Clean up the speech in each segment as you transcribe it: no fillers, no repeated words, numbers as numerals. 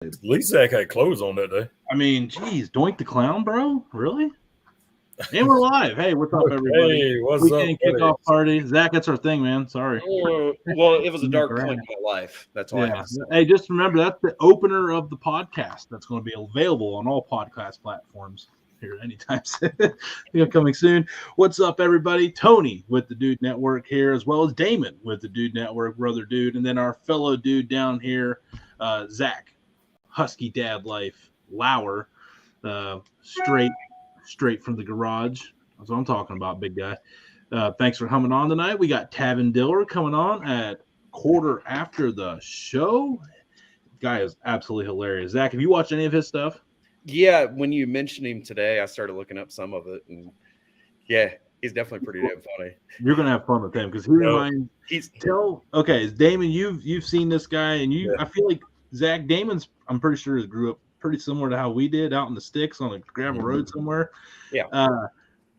At least Zach had clothes on that day. I mean, geez, Doink the Clown, bro? Really? And we're live. Hey, what's up, everybody? Hey, what's Weekend up, buddy? kickoff party. Zach, that's our thing, man. Sorry. Well, it was a dark point in my life. That's why. Yeah. Hey, just remember, that's the opener of the podcast. That's going to be available on all podcast platforms here anytime soon. Coming soon. What's up, everybody? Tony with the Dude Network here, as well as Damon with the Dude Network, brother dude. And then our fellow dude down here, Zach, Husky Dad Life, Lauer, straight from the garage. That's what I'm talking about, big guy. Thanks for coming on tonight. We got Tavin Dillard coming on at quarter after the show. Guy is absolutely hilarious. Zach, have you watched any of his stuff? Yeah, when you mentioned him today, I started looking up some of it, and yeah, he's definitely pretty damn funny. You're gonna have fun with him because he reminds. Damon, you've seen this guy, and I feel like Zach Damon's. I'm pretty sure grew up pretty similar to how we did out in the sticks on a gravel road somewhere. Yeah.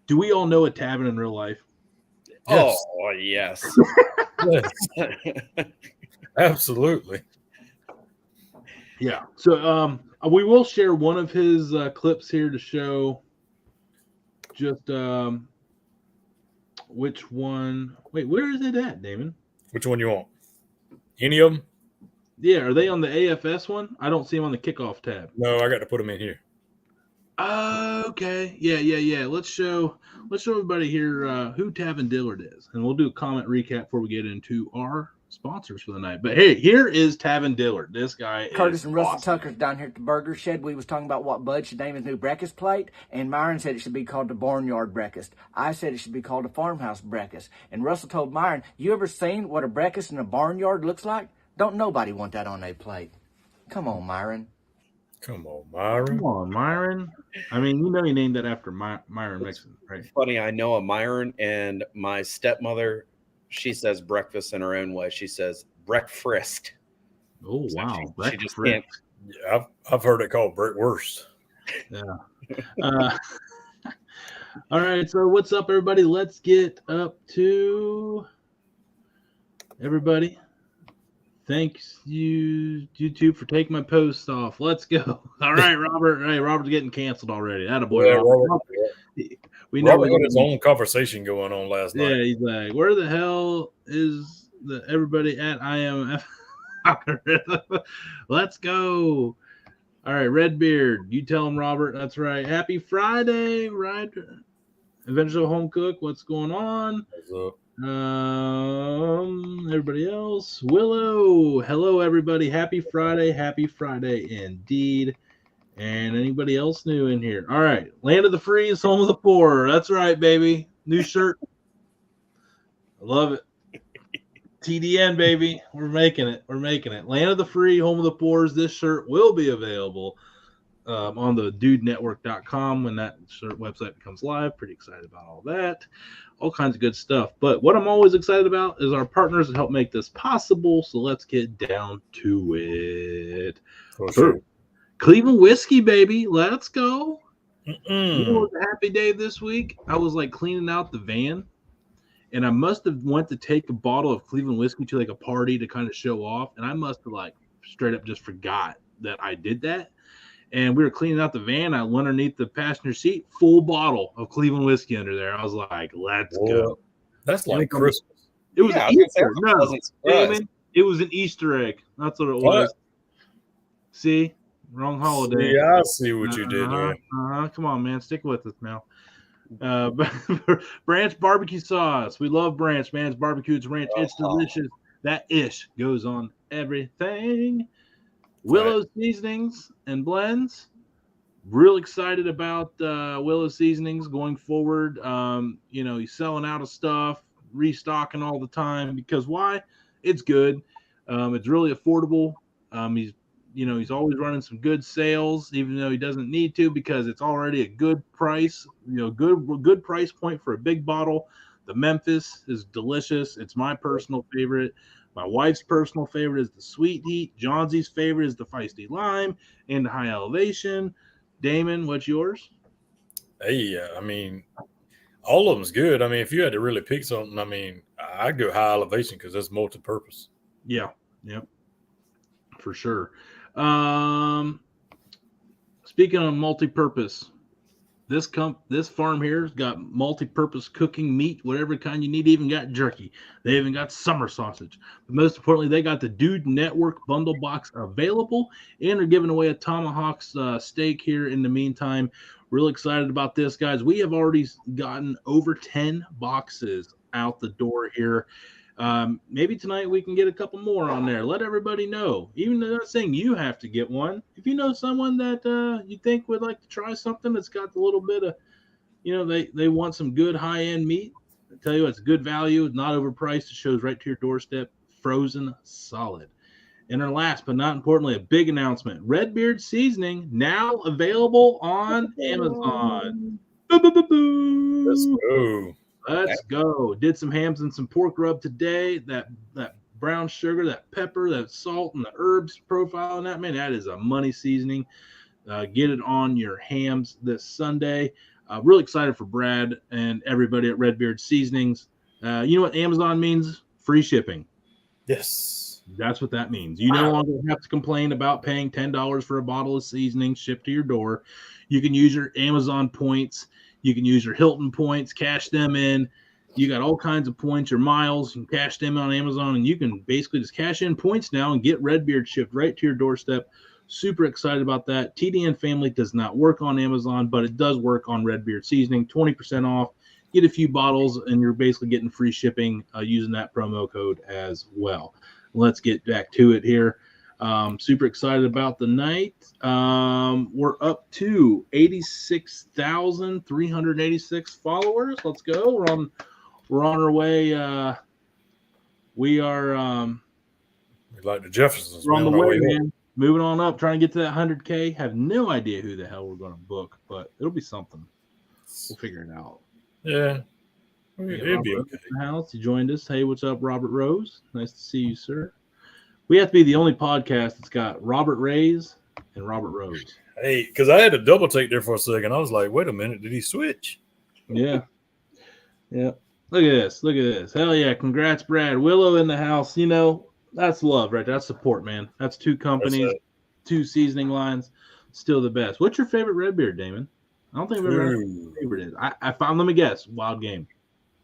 Do we all know a Tavin in real life? Yes. Oh, yes. Yes. Absolutely. Yeah. So we will share one of his clips here to show just which one. Wait, where is it at, Damon? Which one you want? Any of them? Yeah, are they on the AFS one? I don't see them on the kickoff tab. No, I got to put them in here. Okay. Yeah. Let's show everybody here who Tavin Dillard is, and we'll do a comment recap before we get into our sponsors for the night. But hey, here is Tavin Dillard. This guy Curtis is and Russell awesome. Tucker's down here at the Burger Shed. We was talking about what Bud should name his new breakfast plate, and Myron said it should be called the Barnyard Breakfast. I said it should be called the Farmhouse Breakfast. And Russell told Myron, you ever seen what a breakfast in a barnyard looks like? Don't nobody want that on their plate. Come on, Myron. Come on, Myron. Come on, Myron. I mean, you know he named that after Myron Mixon, right? Funny, I know a Myron, and my stepmother, she says breakfast in her own way. She says breakfast. Oh, wow. She just can't. Yeah, I've heard it called breakfast. Yeah. All right, so what's up, everybody? Let's get up to everybody. Thanks you YouTube for taking my post off. Let's go. All right, Robert. Hey, Robert's getting canceled already. Attaboy, Yeah, Robert. We know Robert had his own conversation going on last night. Yeah, he's like, where the hell is everybody at IMF? Let's go. All right, Redbeard. You tell him, Robert. That's right. Happy Friday, right? Eventual Home Cook. What's going on? What's up? Everybody else. Willow. Hello, everybody. Happy Friday indeed. And anybody else new in here? All right. Land of the free is home of the poor. That's right, baby. New shirt. I love it. TDN, baby. We're making it. Land of the free, home of the poor. This shirt will be available on the dudenetwork.com when that shirt website becomes live. Pretty excited about all that. All kinds of good stuff. But what I'm always excited about is our partners that help make this possible. So let's get down to it. Sure. Cleveland whiskey, baby. Let's go. You Mm-mm. know what was a happy day this week? I was like cleaning out the van, and I must have went to take a bottle of Cleveland whiskey to like a party to kind of show off, and I must have like straight up just forgot that I did that. And we were cleaning out the van. I went underneath the passenger seat, full bottle of Cleveland whiskey under there. I was like, let's go. That's like Christmas. It was an Easter. No, Damon, it was an Easter egg. That's what it was. What? See? Wrong holiday. Yeah, I see what you did there. Come on, man. Stick with us now. Branch barbecue sauce. We love Branch, man. It's barbecue. It's ranch. It's delicious. That ish goes on everything. Willow seasonings and blends. Real excited about Willow seasonings going forward. He's selling out of stuff, restocking all the time because why? It's good. It's really affordable. He's always running some good sales, even though he doesn't need to because it's already a good price. Good price point for a big bottle. The Memphis is delicious. It's my personal favorite. My wife's personal favorite is the Sweet Heat. Johnsy's favorite is the Feisty Lime and the High Elevation. Damon, what's yours? Hey, I mean, all of them's good. I mean, if you had to really pick something, I mean, I'd go High Elevation because that's multi-purpose. Yeah, yep, for sure. Speaking of multi-purpose, this farm here's got multi-purpose cooking meat, whatever kind you need. Even got jerky. They even got summer sausage. But most importantly, they got the Dude Network bundle box available, and they're giving away a tomahawk steak here in the meantime. Really excited about this, guys. We have already gotten over 10 boxes out the door here. Maybe tonight we can get a couple more on there. Let everybody know. Even though I'm not saying you have to get one. If you know someone that you think would like to try something that's got a little bit of, they want some good high-end meat, I tell you, it's good value, not overpriced. It shows right to your doorstep, frozen solid. And our last but not importantly, a big announcement. Redbeard Seasoning now available on Amazon. Let's go. Let's go. Did some hams and some pork rub today. That brown sugar, that pepper, that salt, and the herbs profile on that, man, that is a money seasoning. Get it on your hams this Sunday. Really excited for Brad and everybody at Redbeard Seasonings. You know what Amazon means? Free shipping. Yes. That's what that means. You no longer have to complain about paying $10 for a bottle of seasoning shipped to your door. You can use your Amazon points. You can use your Hilton points, cash them in. You got all kinds of points, your miles. You can cash them on Amazon, and you can basically just cash in points now and get Redbeard shipped right to your doorstep. Super excited about that. TDN Family does not work on Amazon, but it does work on Redbeard Seasoning. 20% off. Get a few bottles, and you're basically getting free shipping using that promo code as well. Let's get back to it here. Super excited about the night. We're up to 86,386 followers. Let's go. We're on our way. We are like the Jeffersons. We're on the way, man. Moving on up, trying to get to that 100K. Have no idea who the hell we're going to book, but it'll be something. We'll figure it out. Yeah. It'll be okay. In the house. He joined us. Hey, what's up, Robert Rose? Nice to see you, sir. We have to be the only podcast that's got Robert Rays and Robert Rose. Hey, because I had to double take there for a second. I was like, wait a minute, did he switch? Yeah. Yeah. Look at this. Look at this. Hell yeah. Congrats, Brad. Willow in the house. That's love right there. That's support, man. That's two companies, two seasoning lines. Still the best. What's your favorite Redbeard, Damon? I don't think I've ever heard what your favorite is. I found, let me guess, Wild Game.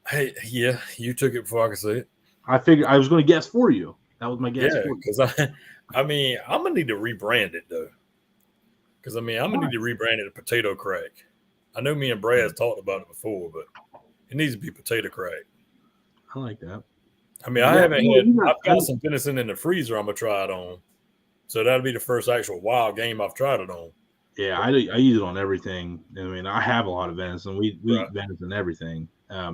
Hey, yeah, you took it before I could say it. I figured I was going to guess for you. That was my guess. Yeah, because I'm gonna need to rebrand it though. Because I'm gonna need to rebrand it to Potato Crack. I know me and Brad talked about it before, but it needs to be Potato Crack. I like that. I've got some venison in the freezer. I'm gonna try it on. So that'll be the first actual Wild Game I've tried it on. Yeah, I use it on everything. I have a lot of venison. We eat venison everything.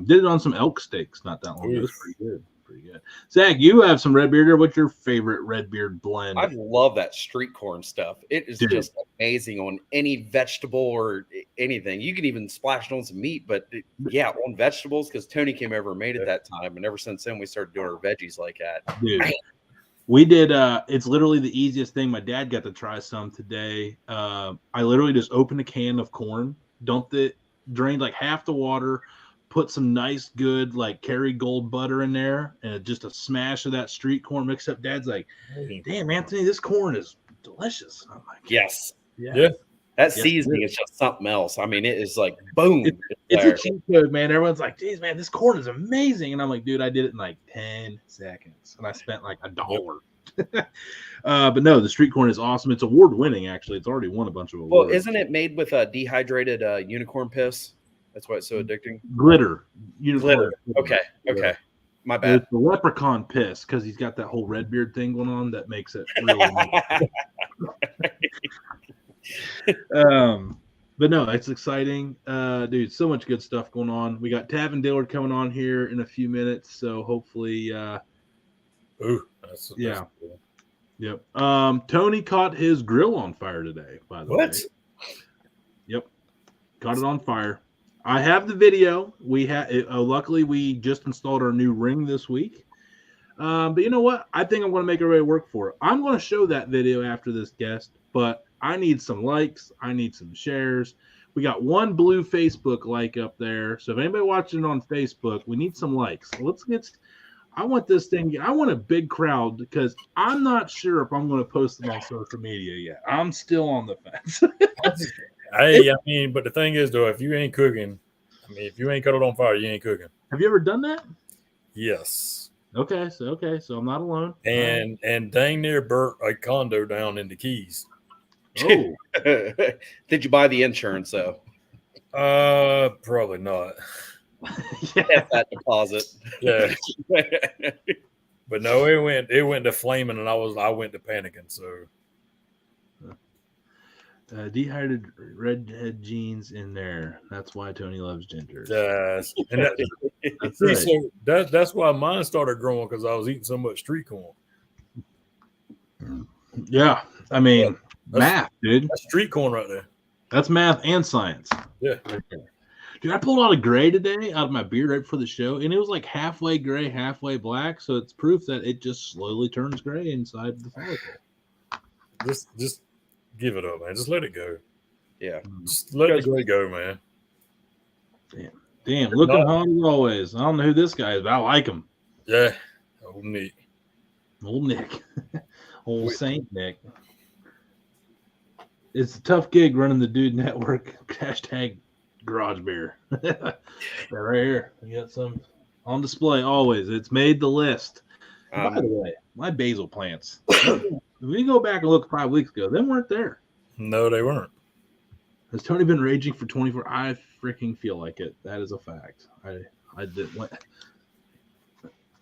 Did it on some elk steaks not that long ago. It was pretty good. Pretty good. Zach, you have some Redbeard. What's your favorite Redbeard blend? I love that street corn stuff. It is just amazing on any vegetable or anything. You can even splash it on some meat, but on vegetables, because Tony came over and made it that time. And ever since then, we started doing our veggies like that. Dude. We did. It's literally the easiest thing. My dad got to try some today. I literally just opened a can of corn, dumped it, drained like half the water, put some nice, good like Kerrygold butter in there, and just a smash of that street corn mix up. Dad's like, "Damn, Anthony, this corn is delicious." I'm like, "Yes, yeah." That seasoning is just something else. It is like boom. It's a cheat code, man. Everyone's like, "Geez, man, this corn is amazing," and I'm like, "Dude, I did it in like 10 seconds, and I spent like $1." But no, the street corn is awesome. It's award winning. Actually, it's already won a bunch of awards. Well, isn't it made with dehydrated unicorn piss? That's why it's so addicting. Glitter. Glitter. Okay. My bad. It's the leprechaun piss because he's got that whole Redbeard thing going on that makes it really But no, it's exciting. Dude, so much good stuff going on. We got Tavin Dillard coming on here in a few minutes, so hopefully that's cool. Yep. Tony caught his grill on fire today, by the way. Yep. Caught it on fire. I have the video. We luckily we just installed our new ring this week. But you know what? I think I'm going to make everybody work for it. I'm going to show that video after this guest, but I need some likes. I need some shares. We got one blue Facebook like up there. So if anybody watching on Facebook, we need some likes. I want this thing. I want a big crowd because I'm not sure if I'm going to post it on social media yet. I'm still on the fence. Hey, I mean, but the thing is, though, if you ain't cooking, I mean, if you ain't cut it on fire, you ain't cooking. Have you ever done that? Yes. Okay, so I'm not alone. And dang near burnt a condo down in the Keys. Oh, Did you buy the insurance though? Probably not. yeah. That deposit. Yeah. But no, it went to flaming, and I went to panicking. So Dehydrated redhead genes in there. That's why Tony loves ginger. yes, and That's see, right. so that's why mine started growing because I was eating so much street corn. Yeah, I mean, math, dude. That's street corn right there. That's math and science. Yeah. Right there. Dude, I pulled out a gray today out of my beard right before the show, and it was like halfway gray, halfway black. So it's proof that it just slowly turns gray inside the follicle. Just give it up, man. Just let it go. Yeah. Just let the gray go, man. Damn, looking hot as always. I don't know who this guy is, but I like him. Yeah. Old Nick. Old Nick. Old Saint Nick. It's a tough gig running the Dude Network. Hashtag garage beer. Yeah, right here. We got some on display always. It's made the list. By the way, my basil plants. We go back and look 5 weeks ago. They weren't there. No, they weren't. Has Tony been raging for 24? I freaking feel like it. That is a fact. I did.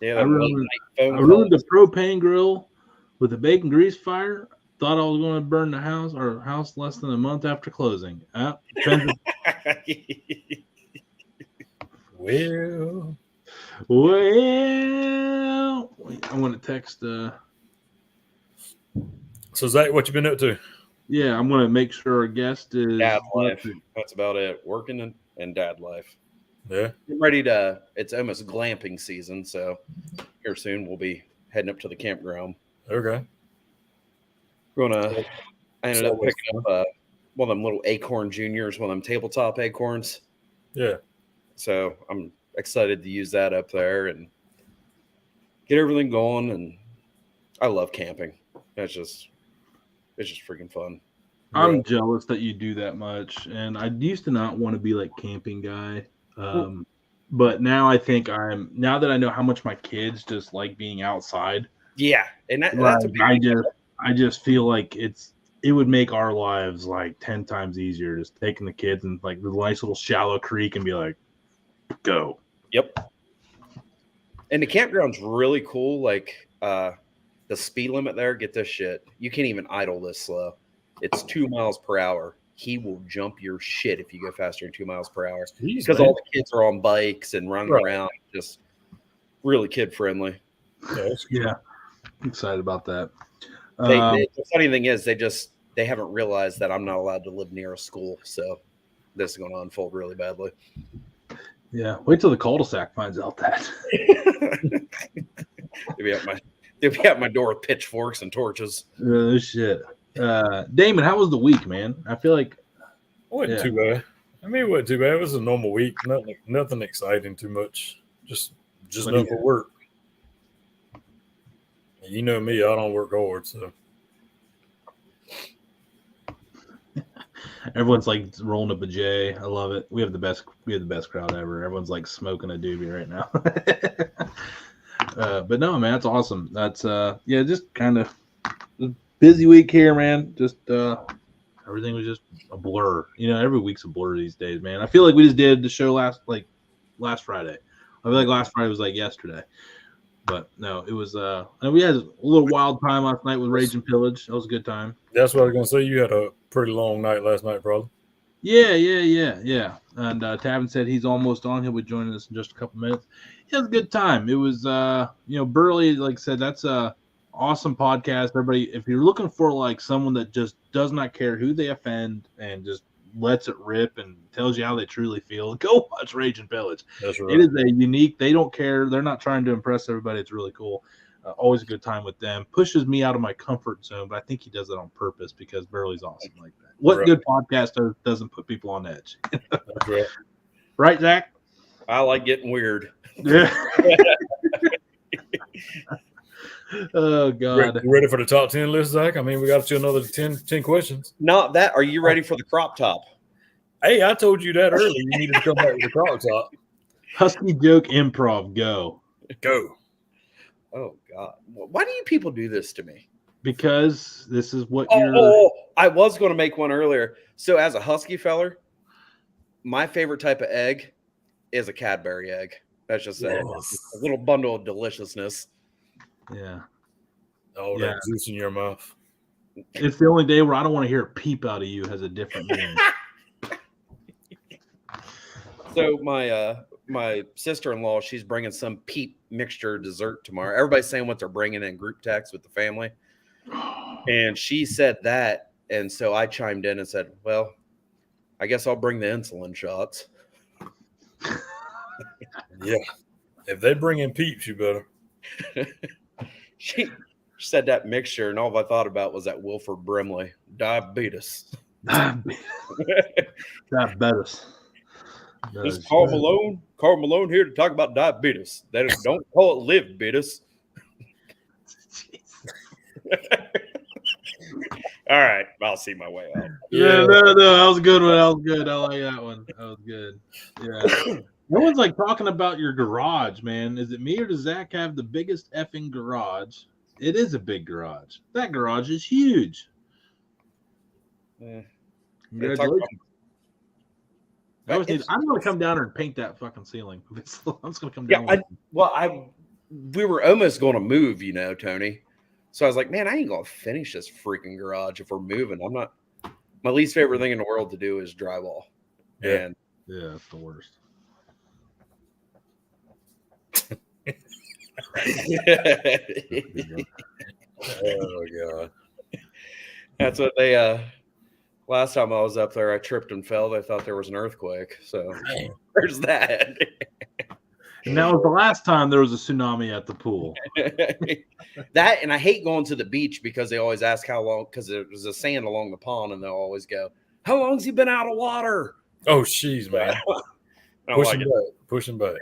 Yeah, I ruined the propane grill with a bacon grease fire. Thought I was going to burn the house or house less than a month after closing. Well, I'm going to text. So Zach, what you been up to? Yeah, I'm going to make sure our guest is dad life. That's about it. Working and dad life. Yeah. I'm ready to. It's almost glamping season, so here soon we'll be heading up to the campground. Okay. I ended up picking up one of them little acorn juniors, one of them tabletop acorns. Yeah. So I'm excited to use that up there and get everything going. And I love camping. It's just freaking fun. I'm jealous that you do that much. And I used to not want to be like camping guy. But now I think now that I know how much my kids just like being outside. Yeah. And that's I just feel like it would make our lives like 10 times easier just taking the kids and like the nice little shallow creek and be like, go. Yep. And the campground's really cool. Like the speed limit there, get this shit. You can't even idle this slow. It's 2 miles per hour. He will jump your shit if you go faster than 2 miles per hour. Because all the kids are on bikes and running around. Just really kid friendly. Yeah. I'm excited about that. The funny thing is they haven't realized that I'm not allowed to live near a school. So this is going to unfold really badly. Yeah. Wait till the cul-de-sac finds out that. They'll be at my door with pitchforks and torches. Oh, shit. Damon, how was the week, man? I feel like it wasn't too bad. I mean, it wasn't too bad. It was a normal week. Nothing exciting too much. Just enough for work. You know me, I don't work hard, so. Everyone's like rolling up a J. I love it. We have the best crowd ever. Everyone's like smoking a doobie right now. But no, man, that's awesome. That's just kind of busy week here, man. Just everything was just a blur. You know, every week's a blur these days, man. I feel like we just did the show last Friday. I feel like last Friday was like yesterday. But no, it was and we had a little wild time last night with Rage and Pillage. That was a good time. That's what I was gonna say. You had a pretty long night last night, probably. Yeah. And Tavin said he's almost on. He'll be joining us in just a couple minutes. He had a good time. It was Burley, like I said, that's a awesome podcast. Everybody, if you're looking for like someone that just does not care who they offend and just lets it rip and tells you how they truly feel, go watch Rage and Pillage. That's right. It is a unique, they don't care. They're not trying to impress everybody. It's really cool. Always a good time with them. Pushes me out of my comfort zone, but I think he does it on purpose because Burley's awesome like that. What good podcaster doesn't put people on edge? That's right. Right, Zach? I like getting weird. Yeah. Oh God. You ready for the top 10 list, Zach? I mean, we got to another 10 questions. Not that. Are you ready for the crop top? Hey, I told you that earlier. You needed to come back with the crop top. Husky joke improv, go. Go. Oh God. Why do you people do this to me? Because this is what I was going to make one earlier. So as a Husky feller, my favorite type of egg is a Cadbury egg. That's just a little bundle of deliciousness. Yeah. Oh, that juice in your mouth. It's the only day where I don't want to hear a peep out of you has a different meaning. So my sister-in-law, she's bringing some peep mixture dessert tomorrow. Everybody's saying what they're bringing in group text with the family. And she said that. And so I chimed in and said, well, I guess I'll bring the insulin shots. Yeah. If they bring in peeps, you better. She said that mixture, and all I thought about was that Wilford Brimley, diabetes. Diabetes. This is Carl Malone. Carl Malone here to talk about diabetes. That is, don't call it live-betus. All right, I'll see my way out. Yeah, no, that was a good one. That was good. I like that one. That was good. Yeah. No one's like talking about your garage, man. Is it me or does Zach have the biggest effing garage? It is a big garage. That garage is huge. Congratulations. I'm going to come down there and paint that fucking ceiling. I'm just going to come down. We were almost going to move, you know, Tony. So I was like, man, I ain't going to finish this freaking garage if we're moving. My least favorite thing in the world to do is drywall. Yeah, it's the worst. Oh God. That's what they last time I was up there, I tripped and fell. They thought there was an earthquake. So there's that. And that was the last time there was a tsunami at the pool. That, and I hate going to the beach because they always ask how long, because there's a sand along the pond, and they'll always go, how long's he been out of water? Oh, jeez, man. Pushing back.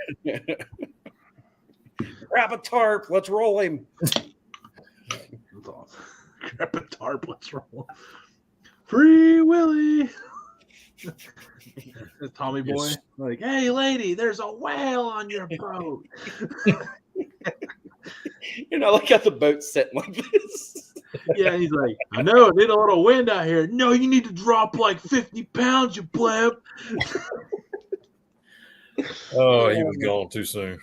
Grab a tarp. Let's roll him. Grab a tarp. Let's roll. Free Willy. Tommy boy. Yes. Like, hey, lady, there's a whale on your boat. You know, look at the boat sitting like this. Yeah, he's like, I know, it need a little wind out here. No, you need to drop like 50 pounds, you pleb. Oh, he was gone too soon.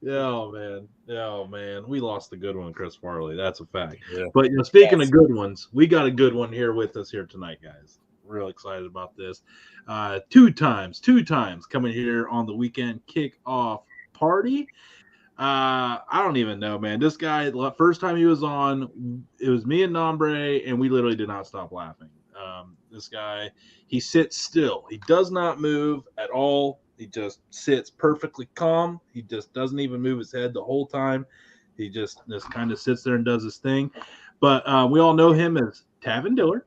Oh man, we lost the good one, Chris Farley. That's a fact. Yeah. But speaking of good ones, we got a good one here with us here tonight, guys. Real excited about this. Two times coming here on the weekend kickoff party. I don't even know, man. This guy, first time he was on, it was me and Nombre, and we literally did not stop laughing. This guy, he sits still. He does not move at all. He just sits perfectly calm. He just doesn't even move his head the whole time. He just kind of sits there and does his thing. But we all know him as Tavin Dillard.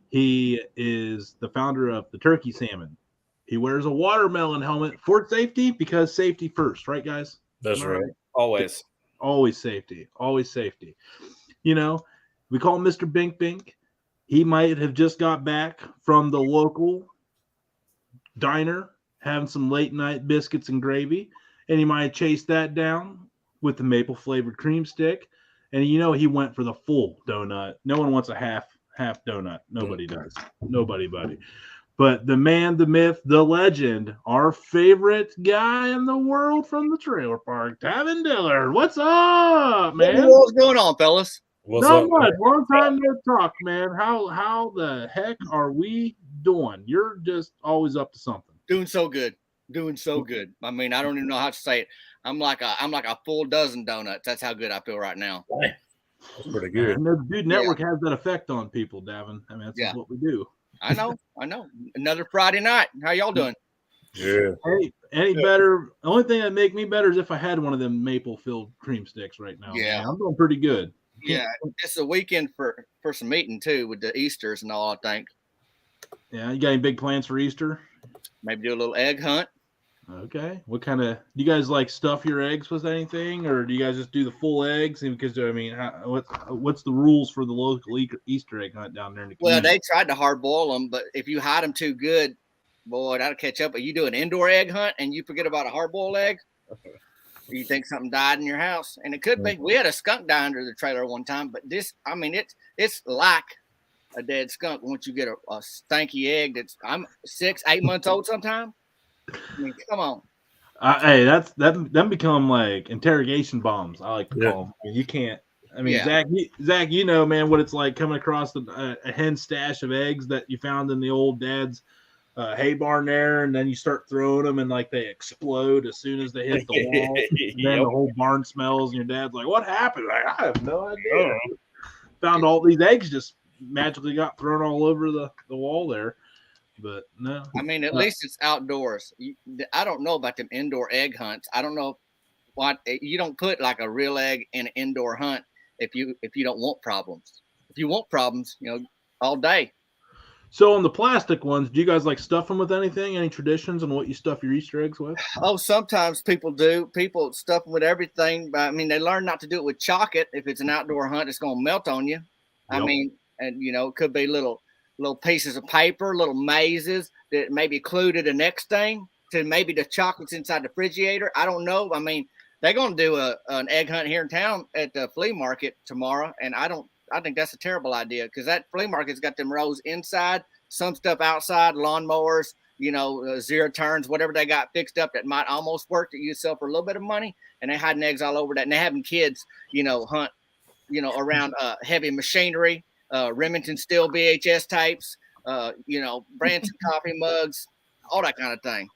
He is the founder of the Turkey Salmon. He wears a watermelon helmet for safety because safety first, right, guys? That's right. Always. Always safety. Always safety. You know, we call him Mr. Bink Bink. He might have just got back from the local diner having some late night biscuits and gravy, and he might have chased that down with the maple flavored cream stick. And you know, he went for the full donut. No one wants a half donut. Nobody does. Nobody, buddy. But the man, the myth, the legend, our favorite guy in the world from the trailer park, Tavin Dillard. What's up, man? What's going on, fellas? Not much. Long time no talk, man. How the heck are we doing? You're just always up to something. Doing so good. I mean, I don't even know how to say it. I'm like a full dozen donuts. That's how good I feel right now. That's pretty good. And the Dude Network has that effect on people, Davin. I mean, that's what we do. I know. Another Friday night. How y'all doing? Yeah. Hey, any better? The only thing that'd make me better is if I had one of them maple filled cream sticks right now. Yeah. Man. I'm doing pretty good. Yeah. It's a weekend for some eating too with the Easters and all, I think. Yeah. You got any big plans for Easter? Maybe do a little egg hunt. Okay. What kind of do you guys like stuff your eggs with anything, or do you guys just do the full eggs? And because I mean, what's the rules for the local Easter egg hunt down there in the Well, community? they tried to hard boil them, but if you hide them too good, boy, that'll catch up. But you do an indoor egg hunt and you forget about a hard boiled egg, you think something died in your house, and it could be. We had a skunk die under the trailer one time, but this, I mean, it's like a dead skunk once you get a stanky egg that's 6-8 months old sometime. I mean, come on. Hey, them become like interrogation bombs. I like to call them. I mean, you can't. I mean, Yeah. Zach, you know, man, what it's like coming across a hen stash of eggs that you found in the old dad's hay barn there, and then you start throwing them, and like they explode as soon as they hit the wall. And then the whole barn smells, and your dad's like, "What happened?" Like, I have no idea. Found all these eggs just magically got thrown all over the wall there. But no, I mean, at least it's outdoors. I don't know about them indoor egg hunts. I don't know what you don't put like a real egg in an indoor hunt if you don't want problems. If you want problems, all day. So on the plastic ones, do you guys like stuff them with anything? Any traditions on what you stuff your Easter eggs with? Oh, sometimes people do. People stuff them with everything. But I mean, they learn not to do it with chocolate. If it's an outdoor hunt, it's going to melt on you. I mean, and it could be little pieces of paper, little mazes that maybe clue to the next thing, to maybe the chocolates inside the refrigerator. I don't know. I mean, they're going to do an egg hunt here in town at the flea market tomorrow, and I think that's a terrible idea because that flea market's got them rows inside, some stuff outside, lawnmowers, zero turns, whatever they got fixed up that might almost work that you sell for a little bit of money, and they hiding eggs all over that, and they having kids, hunt, around heavy machinery. Remington Steel VHS tapes, Branson coffee mugs, all that kind of thing.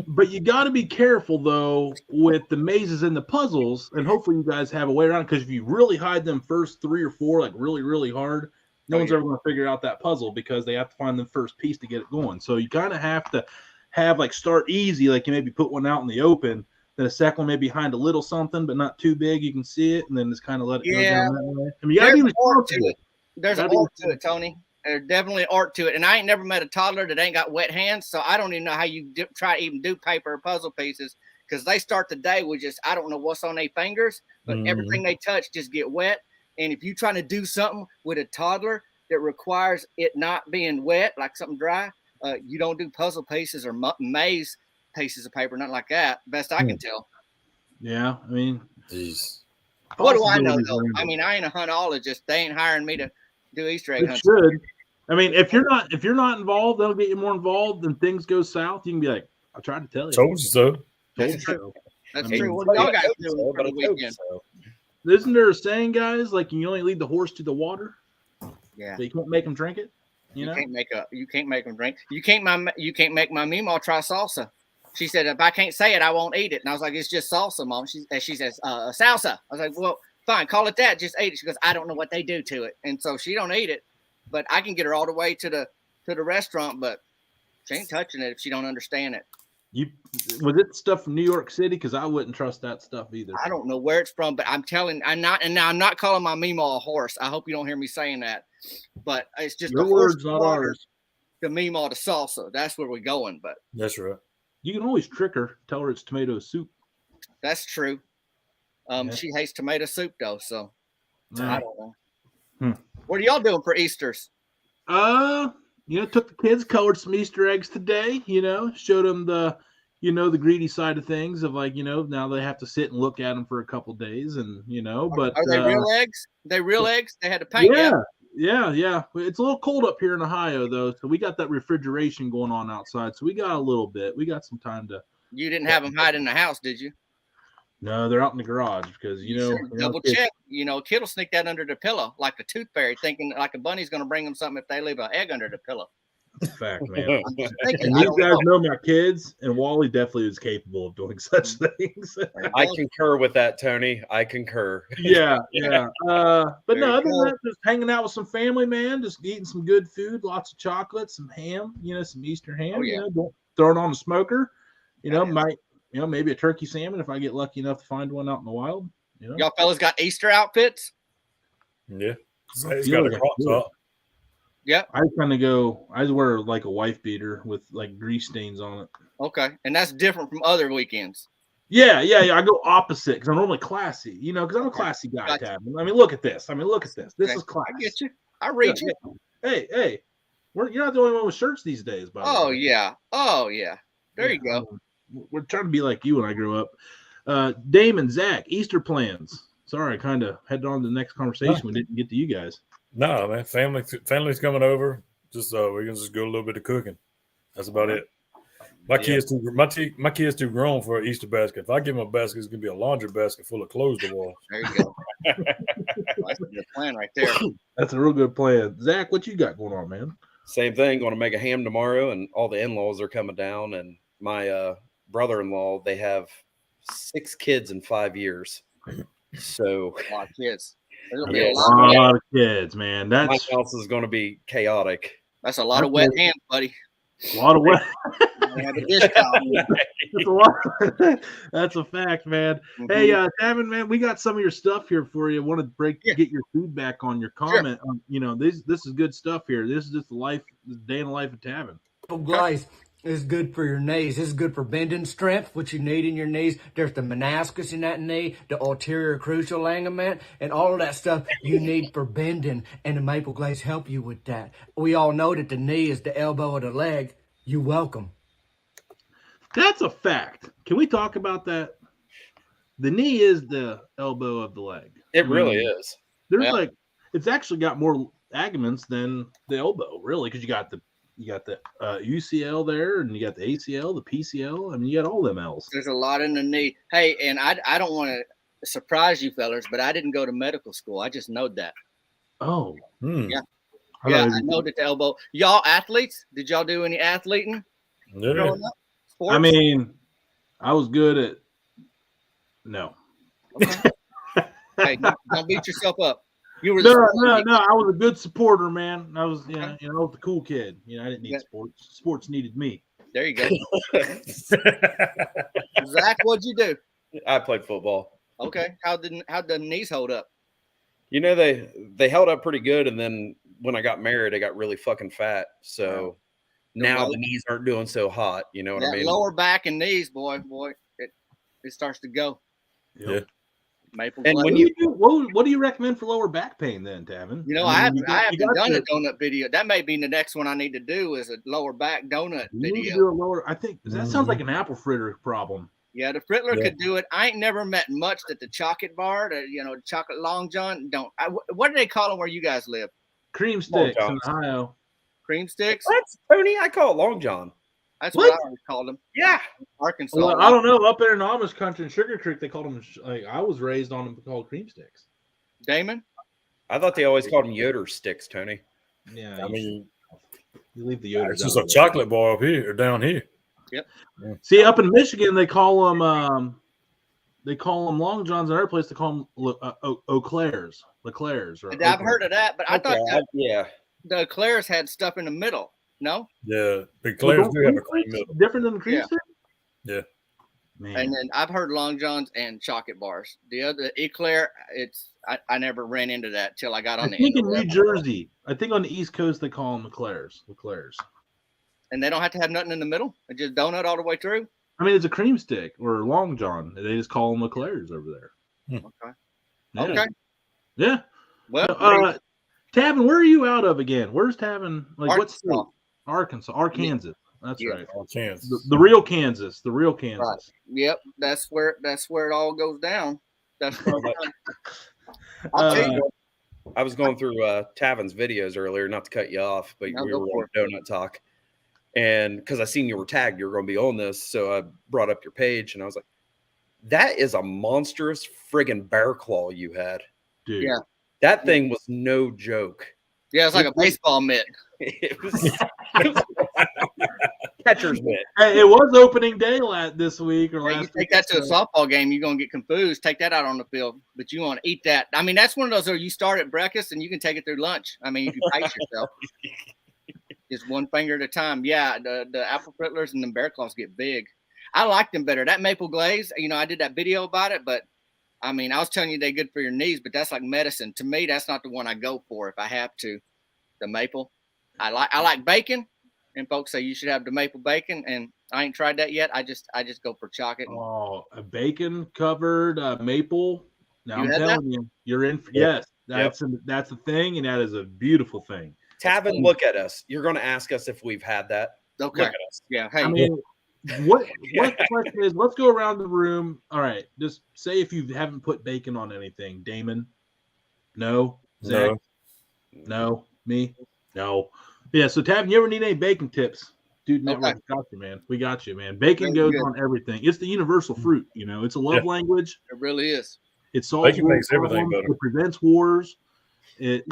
But you got to be careful though with the mazes and the puzzles, and hopefully you guys have a way around. Because if you really hide them first 3 or 4 like really really hard, no one's ever going to figure out that puzzle because they have to find the first piece to get it going. So you kind of have to have like start easy, like you maybe put one out in the open. Then a second one maybe behind a little something, but not too big. You can see it, and then just kind of let it go down that way. I mean, you got to be responsible. There's an art to it, Tony. There's definitely art to it. And I ain't never met a toddler that ain't got wet hands, so I don't even know how you try to even do paper or puzzle pieces because they start the day with just, I don't know what's on their fingers, but everything they touch just get wet. And if you're trying to do something with a toddler that requires it not being wet, like something dry, you don't do puzzle pieces or maze pieces of paper, nothing like that. Best I can tell. Yeah, I mean, jeez. What do I know, though? I mean, I ain't a huntologist. They ain't hiring me to do Easter egg hunts. Should. I mean, if you're not involved, that'll get you more involved. And things go south, you can be like, "I tried to tell you." Told you so. That's true. That's true. What do y'all guys do for the weekend? Isn't there a saying, guys? Like you only lead the horse to the water. Yeah. So you can't make them drink it. You know? You can't make them drink. You can't make my Meemaw try salsa. She said, if I can't say it, I won't eat it. And I was like, it's just salsa, Mom. She says, salsa. I was like, well, fine, call it that. Just eat it. She goes, I don't know what they do to it. And so she don't eat it, but I can get her all the way to the restaurant, but she ain't touching it if she don't understand it. Was it stuff from New York City? Because I wouldn't trust that stuff either. I don't know where it's from, but I'm not calling my Meemaw a horse. I hope you don't hear me saying that, but it's just your words, not ours. The Meemaw to salsa. That's where we're going, but that's right. You can always trick her, tell her it's tomato soup. That's true. She hates tomato soup though, so I don't know. What are y'all doing for Easter's? Took the kids, colored some Easter eggs today. Showed them the greedy side of things of like, now they have to sit and look at them for a couple days, and but are they real eggs? They real eggs? They had to paint. Yeah. It's a little cold up here in Ohio though, so we got that refrigeration going on outside. So we got a little bit. We got some time to. You didn't have them hide in the house, did you? No, they're out in the garage because double check. A kid will sneak that under the pillow like a tooth fairy, thinking like a bunny's going to bring them something if they leave an egg under the pillow. Fact, man. And these guys know my kids, and Wally definitely is capable of doing such things. I concur with that, Tony. I concur. Yeah. But no, other than that, just hanging out with some family, man. Just eating some good food, lots of chocolate, some ham. Some Easter ham. Oh, yeah. Throw it on the smoker. Maybe a turkey salmon if I get lucky enough to find one out in the wild. Y'all fellas got Easter outfits? Yeah, it's got a crop top. Yep. I wear like a wife beater with like grease stains on it. Okay, and that's different from other weekends. Yeah. I go opposite because I'm normally classy, because I'm a classy guy, Gotcha. Tavin. I mean, look at this. This Okay, is class. I get you. I read you. Hey, you're not the only one with shirts these days, by the way. Oh yeah. There you go. We're trying to be like you when I grew up. Damon, Zach, Easter plans. Sorry, I kind of headed on to the next conversation. We didn't get to you guys. No, man. Family's coming over. Just we can just go a little bit of cooking. That's about it. My kids too grown for an Easter basket. If I give them a basket, it's gonna be a laundry basket full of clothes to wash. There you go. That's a good plan right there. That's a real good plan. Zach, what you got going on, man? Same thing. Going to make a ham tomorrow, and all the in-laws are coming down. And my brother-in-law, they have 6 kids in 5 years. So A lot of kids. There's gonna Yeah, be a lot of kids, man. my house is going to be chaotic. That's a lot of wet hands, buddy. A lot of wet. Have a dish towel. That's a lot. That's a fact, man. Mhm. Hey, Tavin, man, we got some of your stuff here for you. I want to get your feedback on your comment. This is good stuff here. This is just the day in the life of Tavin. Glaze is good for your knees. This is good for bending strength, which you need in your knees. There's the meniscus in that knee, the anterior crucial ligament, and all of that stuff you need for bending. And the maple glaze help you with that. We all know that the knee is the elbow of the leg. You're welcome. That's a fact. Can we talk about that? The knee is the elbow of the leg. It really is. There's it's actually got more ligaments than the elbow, really, because you got the UCL there, and you got the ACL, the PCL. I mean, you got all them L's. There's a lot in the knee. Hey, and I don't want to surprise you fellas, but I didn't go to medical school. I just know that. Oh. Yeah. I know that the elbow. Y'all athletes? Did y'all do any athleting? Yeah. Growing up? Sports? I mean, I was good at no. Okay. Hey, don't beat yourself up. You were No. I was a good supporter, man. I was, I was the cool kid. I didn't need sports. Sports needed me. There you go. Zach, what'd you do? I played football. Okay. How'd the knees hold up? They held up pretty good, and then when I got married, I got really fucking fat. So now the knees aren't doing so hot. You know what I mean? Lower back and knees, boy, it starts to go. Yeah. Maple And glaze. when you what do you recommend for lower back pain then, Tavin? I haven't done a donut video. That may be the next one I need to do is a lower back donut You need to video. do a lower. I think that sounds like an apple fritter problem. Yeah, the Frittler could do it. I ain't never met much that the chocolate bar, the chocolate long john don't. What do they call them where you guys live? Cream sticks in Ohio. Cream sticks? what, Tony? I call it Long John. That's what I always called them. Yeah. Arkansas. Well, I don't know. Up there in Amish country in Sugar Creek, they called them. Like I was raised on them called cream sticks. Damon? I thought they always called them Yoder sticks, Tony. Yeah, I mean, you leave the Yoda. it's just a chocolate bar up here or down here. Yep. Yeah. See, up in Michigan, they call them Long Johns. In our place, they call them Leclercs. I've heard of that, but I thought yeah. the Eclairs had stuff in the middle. No? Yeah, Big Claire's do have a cream milk. Different than the cream Yeah. stick? Yeah. Man. And then I've heard Long Johns and chocolate bars. The other Eclair, I never ran into that till I got on I the think in internet. New Jersey, I think on the East Coast, they call them Leclercs. And they don't have to have nothing in the middle? It's just donut all the way through? I mean, it's a cream stick or a Long John. They just call them Leclercs over there. Okay. Yeah. Okay. Yeah. Well, Tavin, where are you out of again? Where's Tavin? Like what state? Arkansas. Arkansas. That's Yeah. right. All chance. The real Kansas. The real Kansas. Right. Yep, that's where it all goes down. That's where I'll tell you what, I was going through Tavin's videos earlier, not to cut you off, but No, we go were for on donut talk. And because I seen you were tagged, you were going to be on this. So I brought up your page and I was like, that is a monstrous friggin' bear claw you had. Dude. Yeah. That thing was no joke. yeah, it's like a baseball mitt. It was catcher's mitt. Hey, it was opening day this week or Yeah, you last take week. that to a softball game, you're gonna get confused. Take that out on the field, but you want to eat that. I mean, that's one of those where you start at breakfast and you can take it through lunch. I mean, you can pace yourself. Just one finger at a time. Yeah, the apple frittlers and the bear claws get big. I like them better. That maple glaze, I did that video about it, but I mean, I was telling you they're good for your knees, but that's like medicine. To me, that's not the one I go for if I have to. The maple. I like bacon, and folks say you should have the maple bacon, and I ain't tried that yet. I just go for chocolate. Oh, a bacon covered maple. Now You I'm had that? telling you, you're in. Yes, that's a thing, and that is a beautiful thing. Tavin, look at us. You're going to ask us if we've had that. Okay. Look at us. Yeah. Hey. I mean, what the question is? Let's go around the room. All right, just say if you haven't put bacon on anything. Damon, no. Zach, no. Me, no. Yeah. So Tavin, you ever need any bacon tips? Dude, Network got you, man. We got you, man. Bacon goes on everything. It's the universal fruit. You know, it's a love language. It really is. It solves bacon makes everything better. It prevents wars. It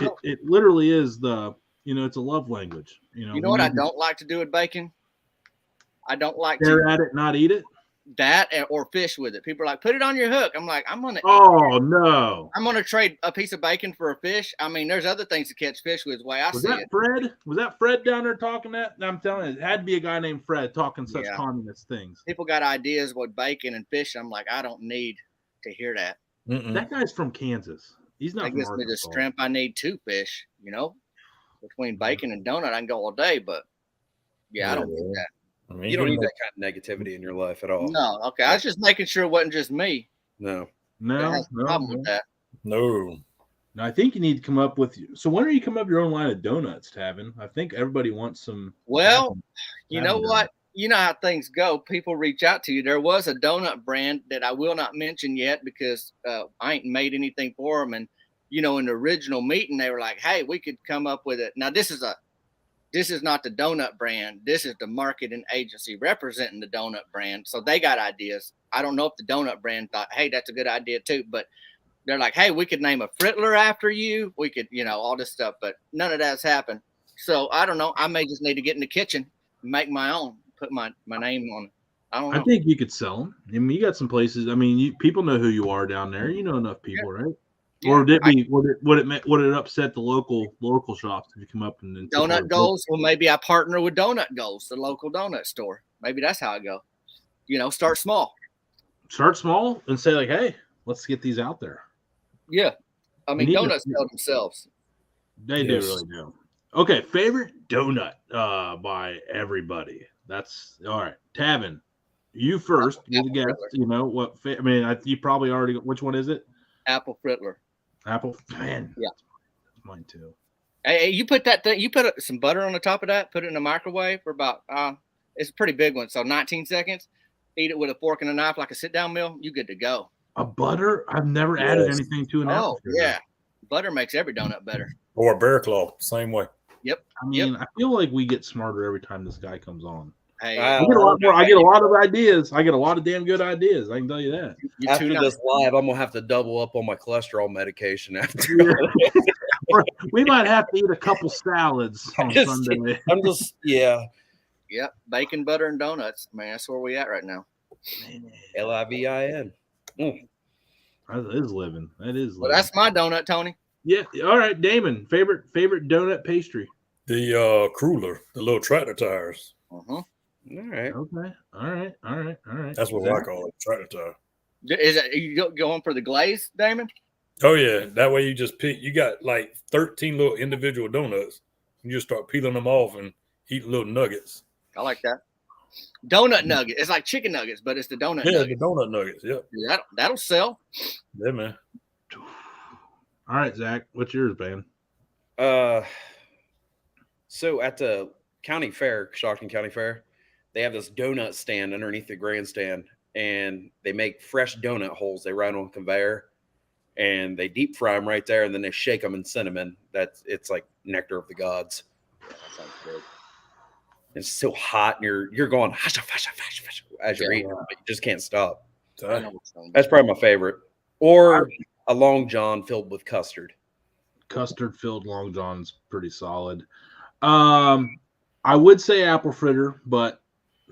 literally is the, you know, it's a love language. You know what I don't like to do with bacon? I don't like stare at it, not eat it. That or fish with it. People are like, put it on your hook. I'm like, I'm gonna. Oh no! I'm gonna trade a piece of bacon for a fish. I mean, there's other things to catch fish with. The way I see it. Fred? Was that Fred down there talking that? I'm telling you, it had to be a guy named Fred talking such communist things. People got ideas with bacon and fish. I'm like, I don't need to hear that. That guy's from Kansas. He's not. That gives me the strength I need to fish. You know, between bacon and donut, I can go all day. But I don't need that. I mean, you don't need that kind of negativity in your life at all. No, okay. I was just making sure it wasn't just me. No. Problem with that. No. No, I think you need to come up with. So when are you come up with your own line of donuts, Tavin? I think everybody wants some. Well, you know what? You know how things go. People reach out to you. There was a donut brand that I will not mention yet because I ain't made anything for them. And you know, in the original meeting, they were like, "Hey, we could come up with it." Now this is not the donut brand. This is the marketing agency representing the donut brand. So they got ideas. I don't know if the donut brand thought, hey, that's a good idea too. But they're like, hey, we could name a Frittler after you. We could, you know, all this stuff. But none of that's happened. So I don't know. I may just need to get in the kitchen and make my own, put my name on it. I don't know. I think you could sell them. I mean, you got some places. I mean, people know who you are down there. You know enough people, right? Yeah, or would it upset the local shops if you come up and Donut Goals? Well, maybe I partner with Donut Goals, the local donut store. Maybe that's how I go. You know, start small. Start small and say like, hey, let's get these out there. Yeah, I mean, donuts sell themselves. They do really do. Okay, favorite donut by everybody. That's all right. Tavin, you first. You're the guest. You know what? I mean, you probably already. Which one is it? Apple Frittler. Apple, man. Yeah, mine too. Hey, you put that thing. You put some butter on the top of that. Put it in the microwave for about. It's a pretty big one, so 19 seconds. Eat it with a fork and a knife like a sit-down meal. You good to go. A butter? I've never added anything to an apple. Oh yeah, butter makes every donut better. Or a bear claw, same way. Yep. I mean, I feel like we get smarter every time this guy comes on. Hey, I get a lot more. I get a lot of ideas. I get a lot of damn good ideas. I can tell you that. After this live, I'm gonna have to double up on my cholesterol medication after. We might have to eat a couple salads on Sunday. Yep, bacon, butter, and donuts. Man, that's where we at right now. LIVIN. That is living. Well, that's my donut, Tony. Yeah. All right, Damon. Favorite donut pastry. The cruller, the little tractor tires. Uh-huh. All right. Okay. All right. That's what I call it, tractor tire. Is it you going for the glaze, Damon? Oh yeah. That way you just pick. You got like 13 little individual donuts. You just start peeling them off and eat little nuggets. I like that. Donut nugget. It's like chicken nuggets, but it's the donut. Yeah, nuggets. the donut nuggets. Yep. Yeah, that'll sell. Yeah, man. All right, Zach. What's yours, man? So at the county fair, Stockton County Fair, they have this donut stand underneath the grandstand, and they make fresh donut holes. They ride on a conveyor, and they deep fry them right there, and then they shake them in cinnamon. It's like nectar of the gods. That sounds good. It's so hot, and you're going as you're eating, but you just can't stop. That's probably my favorite. Or a Long John filled with custard. Custard filled Long John's pretty solid. I would say apple fritter, but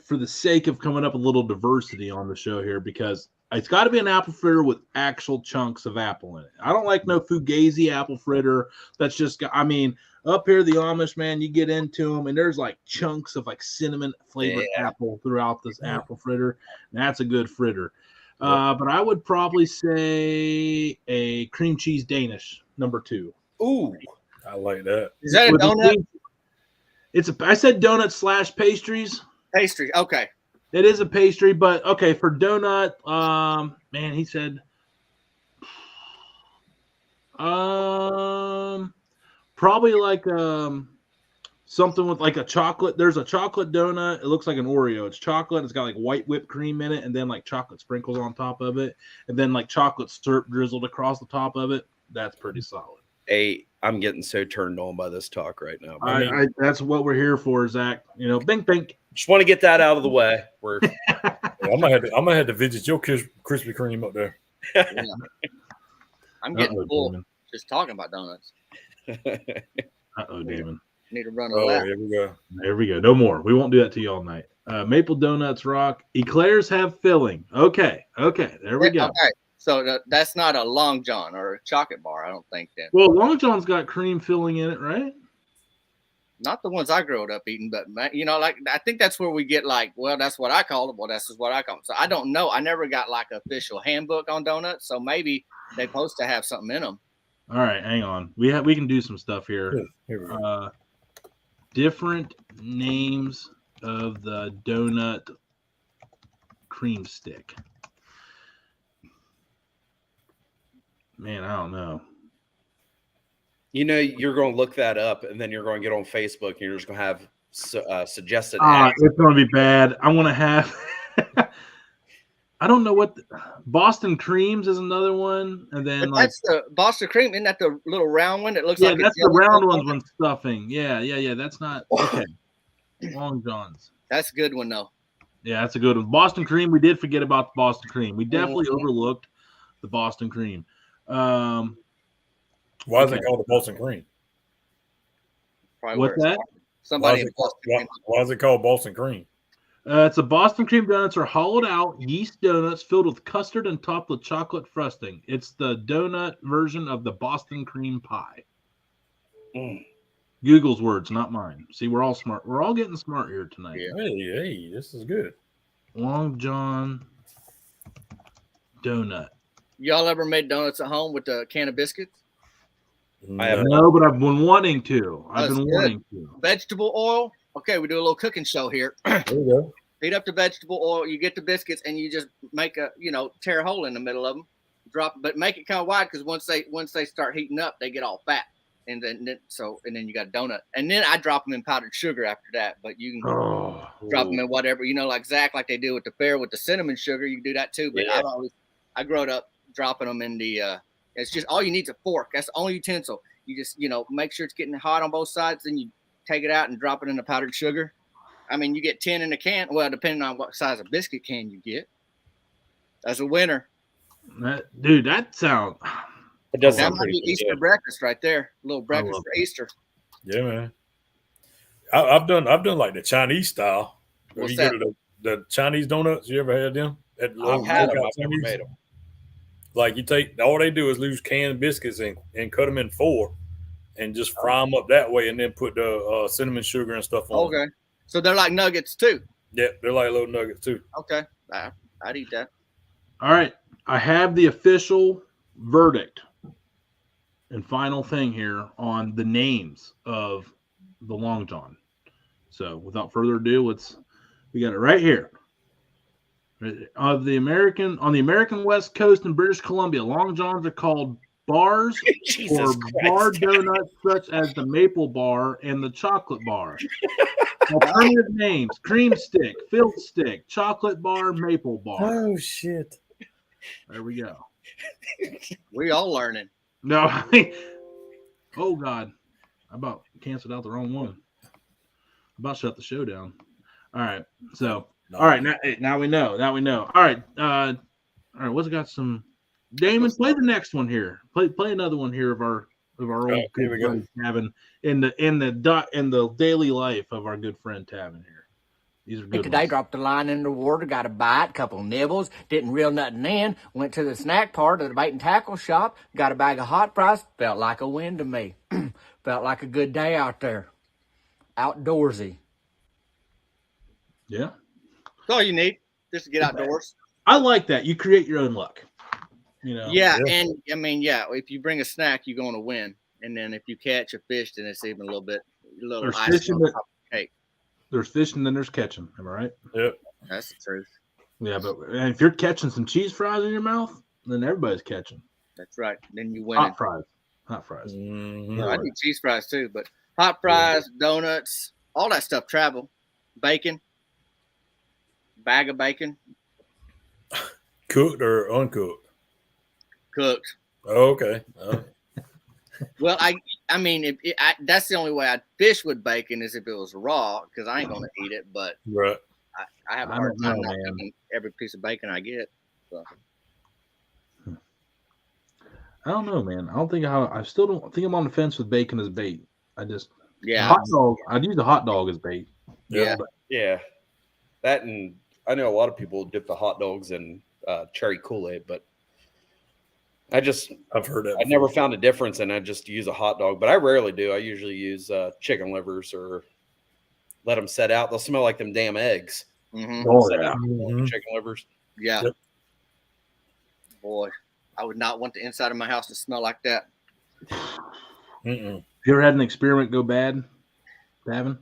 for the sake of coming up a little diversity on the show here, because it's got to be an apple fritter with actual chunks of apple in it. I don't like no fugazi apple fritter. That's just, I mean, up here, the Amish, man, you get into them, and there's like chunks of like cinnamon flavored apple throughout this apple fritter. And that's a good fritter. But I would probably say a cream cheese Danish, number 2. Ooh, I like that. Is that a donut? I said donut / pastries. Pastry. Okay. It is a pastry, but okay, for donut, man, he said probably like something with like a chocolate. There's a chocolate donut. It looks like an Oreo. It's chocolate. It's got like white whipped cream in it, and then like chocolate sprinkles on top of it, and then like chocolate syrup drizzled across the top of it. That's pretty solid. Hey, I'm getting so turned on by this talk right now. That's what we're here for, Zach. You know, bink bink. Just want to get that out of the way. We're I'm gonna have to visit your Krispy Kreme up there. Yeah. I'm getting full Damon. just talking about donuts. Damon. Need to run a Oh, lap. here we go. There we go. No more. We won't do that to you all night. Maple donuts rock. Eclairs have filling. Okay. There we go. Okay. So that's not a Long John or a chocolate bar, I don't think. Then Well, Long John's got cream filling in it, right? not the ones I grew up eating, but like I think that's where we get like, well, that's what I call it. Well, that's just what I call it. So I don't know. I never got like an official handbook on donuts, so maybe they're supposed to have something in them. All right, hang on. We can do some stuff here. Here we go. Different names of the donut cream stick. Man, I don't know. You know, you're going to look that up, and then you're going to get on Facebook, and you're just going to have suggested Ah, ads. it's going to be bad. I want to have. I don't know what Boston Creams is another one, and then But like that's the Boston cream. Isn't that the little round one that looks yeah, like that's a the jelly round donut? ones when stuffing. Yeah. That's not okay. Long Johns. That's a good one though. Yeah, that's a good one. Boston Cream. We did forget about the Boston Cream. We definitely overlooked the Boston Cream. Why is it called the Boston Cream? Probably What's where that? it's somebody in Boston. Why is it called Boston Cream? It's a Boston cream donuts are hollowed out yeast donuts filled with custard and topped with chocolate frosting. It's the donut version of the Boston cream pie. Google's words, not mine. See, we're all smart. We're all getting smart here tonight. Yeah. Hey, this is good. Long John donut. Y'all ever made donuts at home with a can of biscuits? I have No, but I've been wanting to. That's good. Wanting to. Vegetable oil. Okay, we do a little cooking show here. There we go. Heat up the vegetable oil. You get the biscuits, and you just make tear a hole in the middle of them. Drop, but make it kind of wide because once they start heating up, they get all fat, and then you got a donut, and then I drop them in powdered sugar after that. But you can drop them in whatever like Zach, like they do at the fair with the cinnamon sugar. You can do that too. But Yeah. I grew up dropping them in the. It's just all you need is a fork. That's the only utensil. You just make sure it's getting hot on both sides. Then you take it out and drop it in the powdered sugar. I mean, you get 10 in a can. Well, depending on what size of biscuit can you get. That's a winner. Dude, that sounds. It does That sound might be pretty Easter good. breakfast right there. A little breakfast love for Easter. Yeah, man. I've done like the Chinese style. What's you that? go to the Chinese donuts. You ever had them? I've had them. I've never made them. Like you take all they do is lose canned biscuits and cut them in 4, and just fry them up that way, and then put the cinnamon sugar and stuff on. Okay. So they're like nuggets too. Yeah, they're like little nuggets too. Okay. I'd eat that. All right. I have the official verdict and final thing here on the names of the Long John. So without further ado, we got it right here. On the American West Coast and British Columbia, Long Johns are called bars or bar donuts such as the maple bar and the chocolate bar. Alternative names: cream stick, filled stick, chocolate bar, maple bar. Oh shit! There we go. We all learning. No, oh God, I about canceled out the wrong one. About shut the show down. All right, so all right, now we know. All right, what's it got? Some Damon, play the next one here. Play another one here of our old here we go. friend Tavin in the daily life of our good friend Tavin here. These are good Today ones. dropped the line in the water, got a bite, couple nibbles, didn't reel nothing in, went to the snack part of the bait and tackle shop, got a bag of hot fries, felt like a win to me. Felt like a good day out there. Outdoorsy. Yeah, That's all you need just to get outdoors. I like that. You create your own luck. Yeah, and I mean, if you bring a snack, you're going to win. And then if you catch a fish, then it's even a little There's ice fishing on that- top of the cake. There's fishing, then there's catching. Am I right? Yep. That's the truth. Yeah, but if you're catching some cheese fries in your mouth, then everybody's catching. That's right. Then you win. Hot fries. Mhm. I do cheese fries too, but hot fries, donuts, all that stuff travel. Bacon, bag of bacon, Cooked or uncooked? cooked. Oh, okay. Well, I mean, that's the only way I'd fish with bacon is if it was raw, because I ain't gonna eat it. But Right. I have a hard time not eating every piece of bacon I get. So. I don't know, man. I still don't think I'm on the fence with bacon as bait. Yeah. I'd use a hot dog as bait. Yeah. Yeah. That, and I know a lot of people dip the hot dogs in cherry Kool-Aid, but I've heard that. I never found a difference, and I just use a hot dog, but I rarely do. I usually use chicken livers or let them set out. They'll smell like them damn eggs. Mm-hmm. Oh, yeah. Chicken livers. Yeah. Yep. Boy, I would not want the inside of my house to smell like that. Mm-mm. You ever had an experiment go bad, Tavin?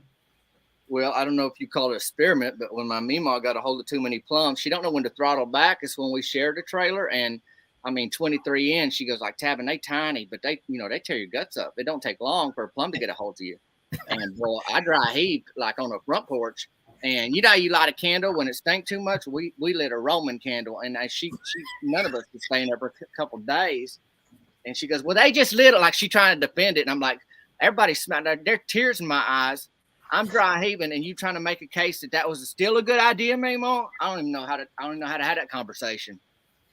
Well, I don't know if you call it an experiment, but when my Meemaw got a hold of too many plums, she don't know when to throttle back. It's when we shared the trailer, and 23 in, she goes like, Tavin, they tiny, but they tear your guts up. It don't take long for a plum to get a hold of you. And boy, I dry heaved like on a front porch. And you light a candle when it stank too much. We lit a Roman candle, and she none of us could stay in there for a couple of days. And she goes, well, they just lit it, like she trying to defend it. And I'm like, everybody's smiling. There are tears in my eyes. I'm dry heaving, and you trying to make a case that was still a good idea, Meemaw? I don't even know how to have that conversation.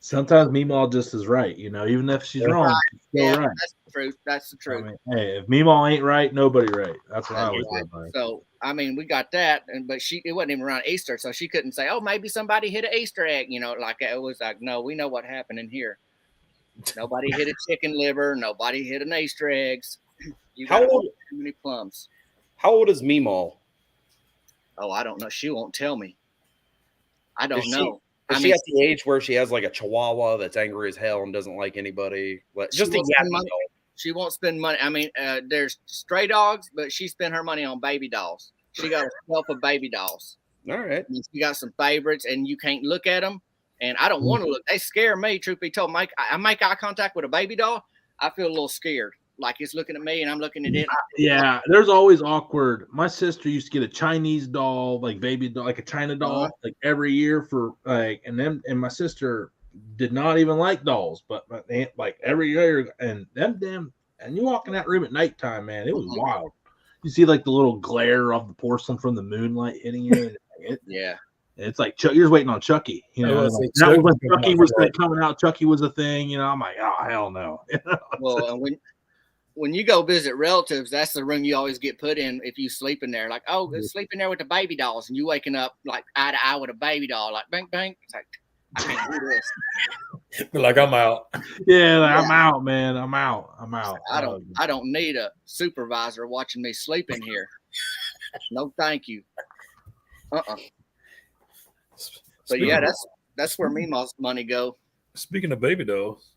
Sometimes Meemaw just is right, even if she's wrong, she's still right. That's the truth. That's the truth. Hey, if Meemaw ain't right, nobody right. That's what I always say. So we got that, but it wasn't even around Easter, so she couldn't say, "Oh, maybe somebody hit an Easter egg." Like it was like, no, we know what happened in here. Nobody hit a chicken liver. Nobody hit an Easter eggs. How old? Too many plums. How old is Meemaw? Oh, I don't know. She won't tell me. I don't know. Is she at the age where she has like a chihuahua that's angry as hell and doesn't like anybody? Just a yappy dog. She won't spend money. There's stray dogs, but she spent her money on baby dolls. She got a shelf of baby dolls. All right. And she got some favorites, and you can't look at them. And I don't want to look. They scare me, truth be told. I make eye contact with a baby doll, I feel a little scared. Like it's looking at me and I'm looking at it. Yeah, there's always awkward. My sister used to get a Chinese doll, like baby doll, like a China doll, like every year for like, and my sister did not even like dolls, but like every year, and and you walk in that room at nighttime, man, it was wild. You see like the little glare of the porcelain from the moonlight hitting you. Yeah. It's like you're just waiting on Chucky, That was when Chucky was coming out. Chucky was a thing, I'm like, oh hell no. Well, when you go visit relatives, that's the room you always get put in if you sleep in there. Like, oh, sleep in there with the baby dolls, and you waking up like eye to eye with a baby doll, like bang bang. It's like I can't do this. Like I'm out. Yeah, I'm out, man. I'm out. I don't need a supervisor watching me sleep in here. No, thank you. But yeah, that's where Meemaw's money go. Speaking of baby dolls,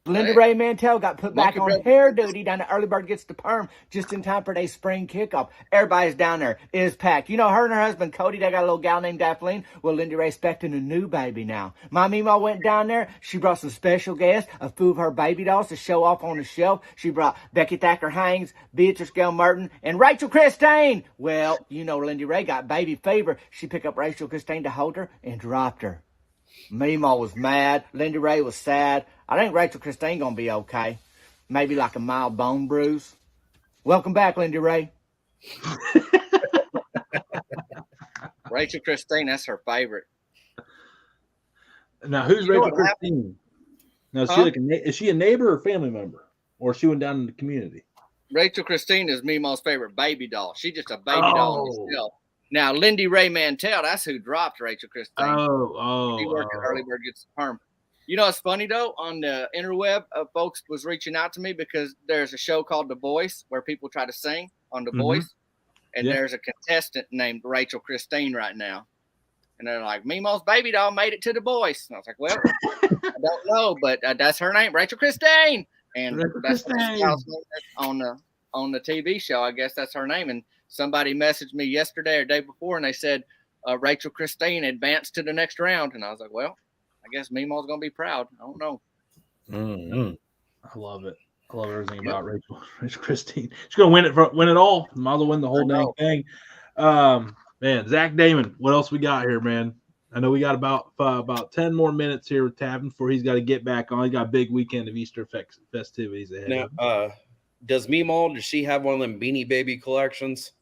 Linda Ray Mantell got put back on hair duty down at Early Bird Gets the Perm just in time for their spring kickoff. Everybody's down there. It is packed. Her and her husband, Cody, they got a little gal named Daphne. Well, Linda Ray's expecting a new baby now. My Meemaw went down there. She brought some special guests, a few of her baby dolls to show off on the shelf. She brought Becky Thacker Haynes, Beatrice Gail Merton, and Rachel Christine. Well, Linda Ray got baby fever. She picked up Rachel Christine to hold her and dropped her. Meemaw was mad. Linda Ray was sad. I think Rachel Christine gonna be okay. Maybe like a mild bone bruise. Welcome back, Linda Ray. Rachel Christine, that's her favorite. Now, who's Rachel Christine? Now, is she a neighbor or family member, or she went down in the community? Rachel Christine is Meemaw's favorite baby doll. She's just a baby doll herself. Now, Lindy Ray Mantell, that's who dropped Rachel Christine. She worked at Early Bird Gets the Perm. It's funny, though, on the interweb, folks was reaching out to me because there's a show called The Voice where people try to sing on The Voice. And there's a contestant named Rachel Christine right now. And they're like, Meemaw's baby doll made it to The Voice. And I was like, well, I don't know, but that's her name, Rachel Christine. And that's on the TV show. I guess that's her name. And somebody messaged me yesterday or day before, and they said Rachel Christine advanced to the next round, and I was like, well, I guess Meemaw's gonna be proud. I don't know. Mm-hmm. I love it. I love everything about Rachel Christine. She's gonna win it all. Might as well win the whole dang thing. Man, Zach Damon, what else we got here, man? I know we got about 10 more minutes here with Tavin before he's got to get back on. He got a big weekend of Easter festivities ahead. Now, does she have one of them Beanie Baby collections,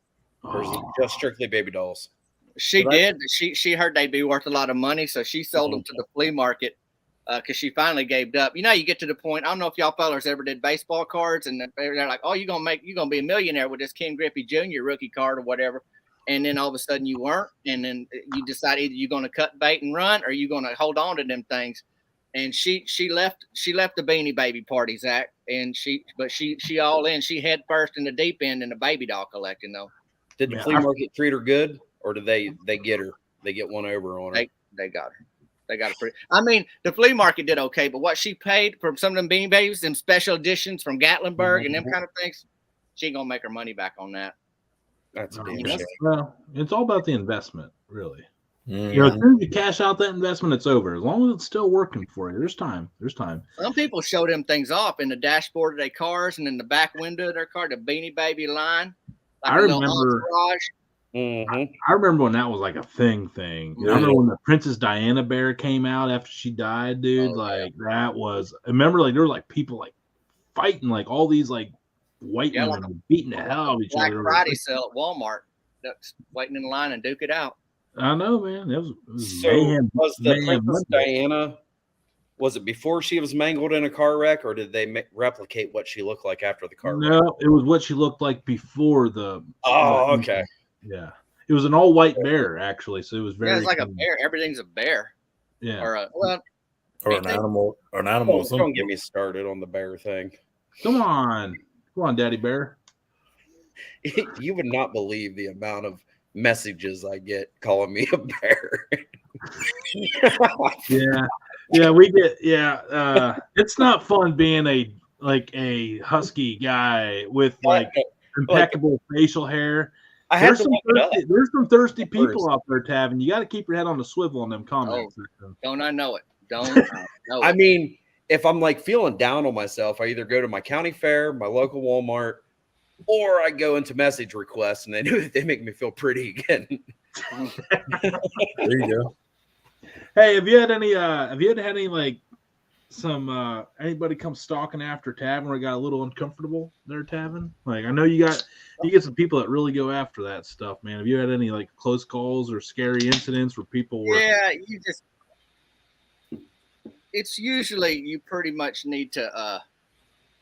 or is it just strictly baby dolls? She did. She heard they'd be worth a lot of money, so she sold them to the flea market because she finally gave up. You know, you get to the point. I don't know if y'all fellas ever did baseball cards, and they're like, "Oh, you're gonna be a millionaire with this Ken Griffey Jr. rookie card or whatever." And then all of a sudden you weren't, and then you decide either you're going to cut bait and run or you're going to hold on to them things. And she left the Beanie Baby party, Zach, and she all in. She head first in the deep end in the baby doll collecting, though. Did the flea market treat her good, or did they get her? They get one over on her. They got her. They got her pretty. I mean, the flea market did okay, but what she paid for some of them Beanie Babies, them special editions from Gatlinburg and them kind of things, she ain't gonna make her money back on that. That's a damn shame. Well, it's all about the investment, really. Mm-hmm. You know, as soon as you cash out that investment, it's over. As long as it's still working for you, there's time. There's time. Some people show them things off in the dashboard of their cars and in the back window of their car, the Beanie Baby line. Like I remember. I remember when that was like a thing. You know, I remember when the Princess Diana bear came out after she died, dude. That was. I remember like there were like people like fighting like all these like white women like beating the hell out of each other. Black Friday sale at Walmart. That's waiting in line and duke it out. I know, man. It was so mayhem, was the Princess Diana? Was it before she was mangled in a car wreck, or did they replicate what she looked like after the car wreck? No, it was what she looked like before the. Oh, okay. Yeah, it was an all-white bear actually, so it was very. Yeah, it's like a bear. Everything's a bear. Yeah. Or an animal. Don't get me started on the bear thing. Come on, Daddy Bear. You would not believe the amount of messages I get calling me a bear. Yeah, we get. Yeah, it's not fun being a husky guy with like impeccable facial hair. There's some thirsty people out there, Tavin. You got to keep your head on the swivel on them comments. Don't I know it? Don't I know it? I mean, if I'm like feeling down on myself, I either go to my county fair, my local Walmart, or I go into message requests, and they make me feel pretty again. There you go. Hey, have you had any like some anybody come stalking after Tavin or got a little uncomfortable there, Tavin? Like I know you get some people that really go after that stuff, man. Have you had any like close calls or scary incidents where people were? Yeah, it's usually you pretty much need to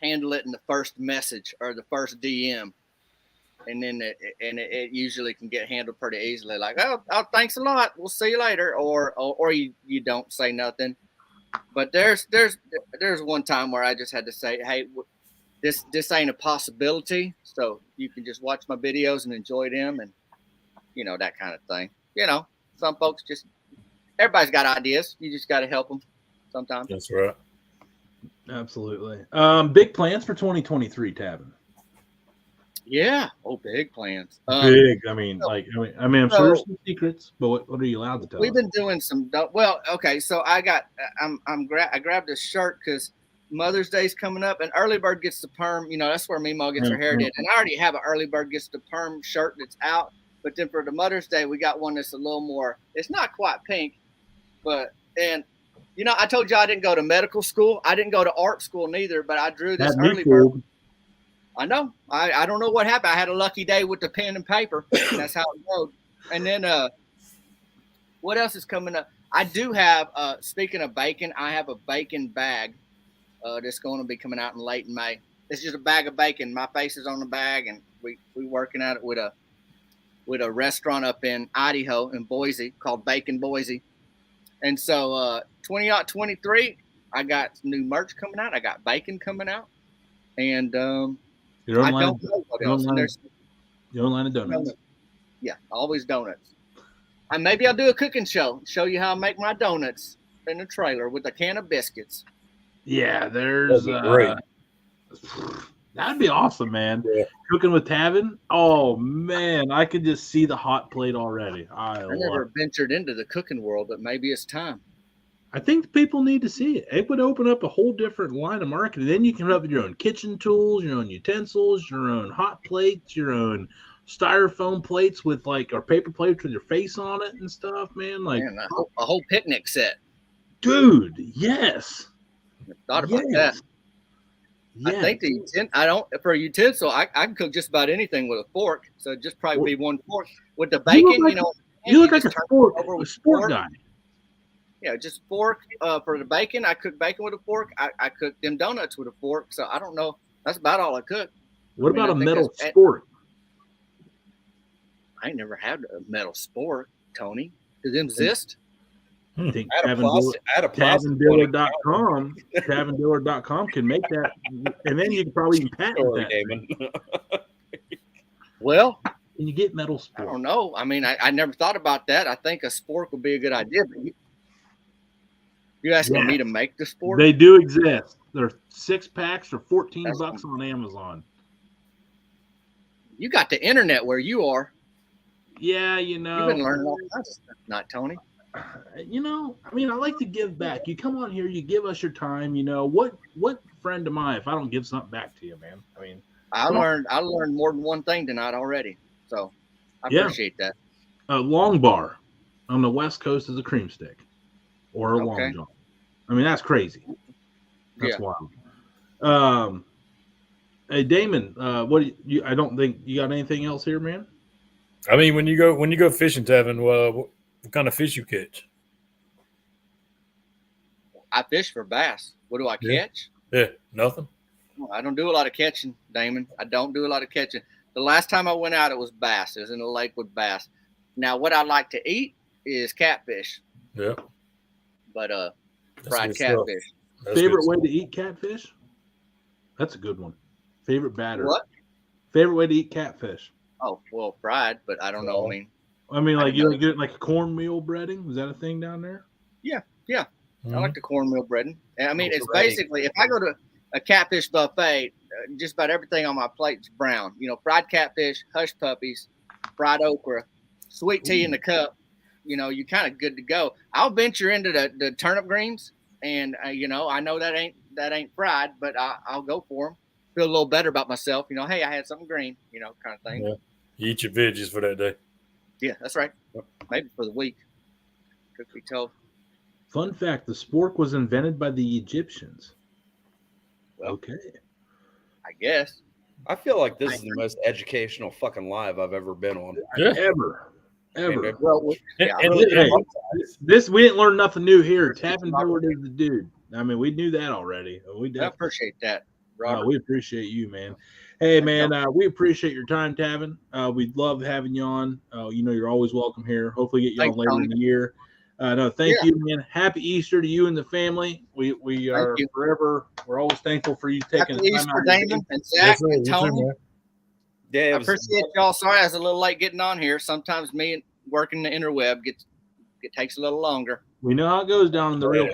handle it in the first message or the first DM, and then it usually can get handled pretty easily. Like, oh, thanks a lot. We'll see you later, or you don't say nothing. But there's one time where I just had to say, hey, this ain't a possibility, so you can just watch my videos and enjoy them, and that kind of thing. Some folks everybody's got ideas. You just got to help them sometimes. That's right. Absolutely. Big plans for 2023, Tavin. Yeah. Oh, big plans. Big. I mean, I'm sure there's some secrets, but what are you allowed to tell? We've been doing some. Well, okay. So I grabbed a shirt because Mother's Day's coming up, and Early Bird Gets the Perm. That's where Meemaw gets her hair did, and I already have an Early Bird Gets the Perm shirt that's out. But then for the Mother's Day, we got one that's a little more. It's not quite pink, but I told you I didn't go to medical school. I didn't go to art school neither, but I drew this Early Bird. I know. I don't know what happened. I had a lucky day with the pen and paper. That's how it goes. And then what else is coming up? I do have, speaking of bacon, I have a bacon bag that's going to be coming out in late May. It's just a bag of bacon. My face is on the bag, and we working at it with a restaurant up in Idaho in Boise called Bacon Boise. And so 2023, I got new merch coming out. I got bacon coming out. And I don't know what else. Your own line of donuts. Yeah, always donuts. And maybe I'll do a cooking show you how I make my donuts in the trailer with a can of biscuits. Yeah, there's That'd be awesome, man. Yeah. Cooking with Tavin. Oh man, I could just see the hot plate already. I never ventured into the cooking world, but maybe it's time. I think people need to see it. It would open up a whole different line of marketing. Then you can have your own kitchen tools, your own utensils, your own hot plates, your own styrofoam plates with or paper plates with your face on it and stuff, man. Like a whole picnic set. Dude, yes. I thought about that. Yes. I think for a utensil, I can cook just about anything with a fork. So it'd just probably be one fork. With the bacon, you look like a sport guy. Yeah, just fork for the bacon. I cook bacon with a fork. I cook them donuts with a fork. So I don't know. That's about all I cook. What about a metal spork? I ain't never had a metal spork, Tony. Does them exist? I think TavinDillard.com TavinDillard.com can make that, and then you can probably even patent that. Well, can you get metal spork? I don't know. I mean, I never thought about that. I think a spork would be a good idea. But you asking me to make the spork? They do exist. They're 6 packs for $14 on Amazon. You got the internet where you are. Yeah, you've been learning all kinds of stuff, not Tony. I mean, I like to give back. You come on here, you give us your time. What friend am I if I don't give something back to you, man? I mean, I learned more than one thing tonight already, so I appreciate that. A long bar on the West Coast is a cream stick or a long john. I mean, that's crazy. That's wild. Hey, Damon, what do you? I don't think you got anything else here, man. I mean, when you go fishing, Tavin, what kind of fish you catch? I fish for bass. What do I catch? Yeah, nothing. I don't do a lot of catching, Damon. I don't do a lot of catching. The last time I went out, it was bass. It was in the lake with bass. Now, what I like to eat is catfish. Yeah. But fried catfish. Favorite way to eat catfish? That's a good one. Favorite batter. What? Favorite way to eat catfish? Oh, well, fried, but I don't know. I mean, like you get like a cornmeal breading. Is that a thing down there? Yeah. Mm-hmm. I like the cornmeal breading. I mean, it's basically, if I go to a catfish buffet, just about everything on my plate is brown. Fried catfish, hush puppies, fried okra, sweet tea in the cup. You're kind of good to go. I'll venture into the turnip greens, and I know that ain't fried, but I'll go for them. Feel a little better about myself. Hey, I had something green. Kind of thing. Yeah. You eat your veggies for that day. Yeah, that's right. Maybe for the week. Could be told. Fun fact: the spork was invented by the Egyptians. Well, okay. I guess. I feel like this is the most educational fucking live I've ever been on. Yeah. Ever. Well, this we didn't learn nothing new here. Tavin Dillard is the dude. I mean, we knew that already. I appreciate that, Robert. We appreciate you, man. Hey, man, we appreciate your time, Tavin. We'd love having you on. You're always welcome here. Hopefully get you on later in the year. Thank you, man. Happy Easter to you and the family. We are forever. We're always thankful for you taking Happy the time Easter, out. Damon and Zach and Tony. Yeah, I appreciate y'all. Sorry I was a little late getting on here. Sometimes me working the interweb it takes a little longer. We know how it goes down in the real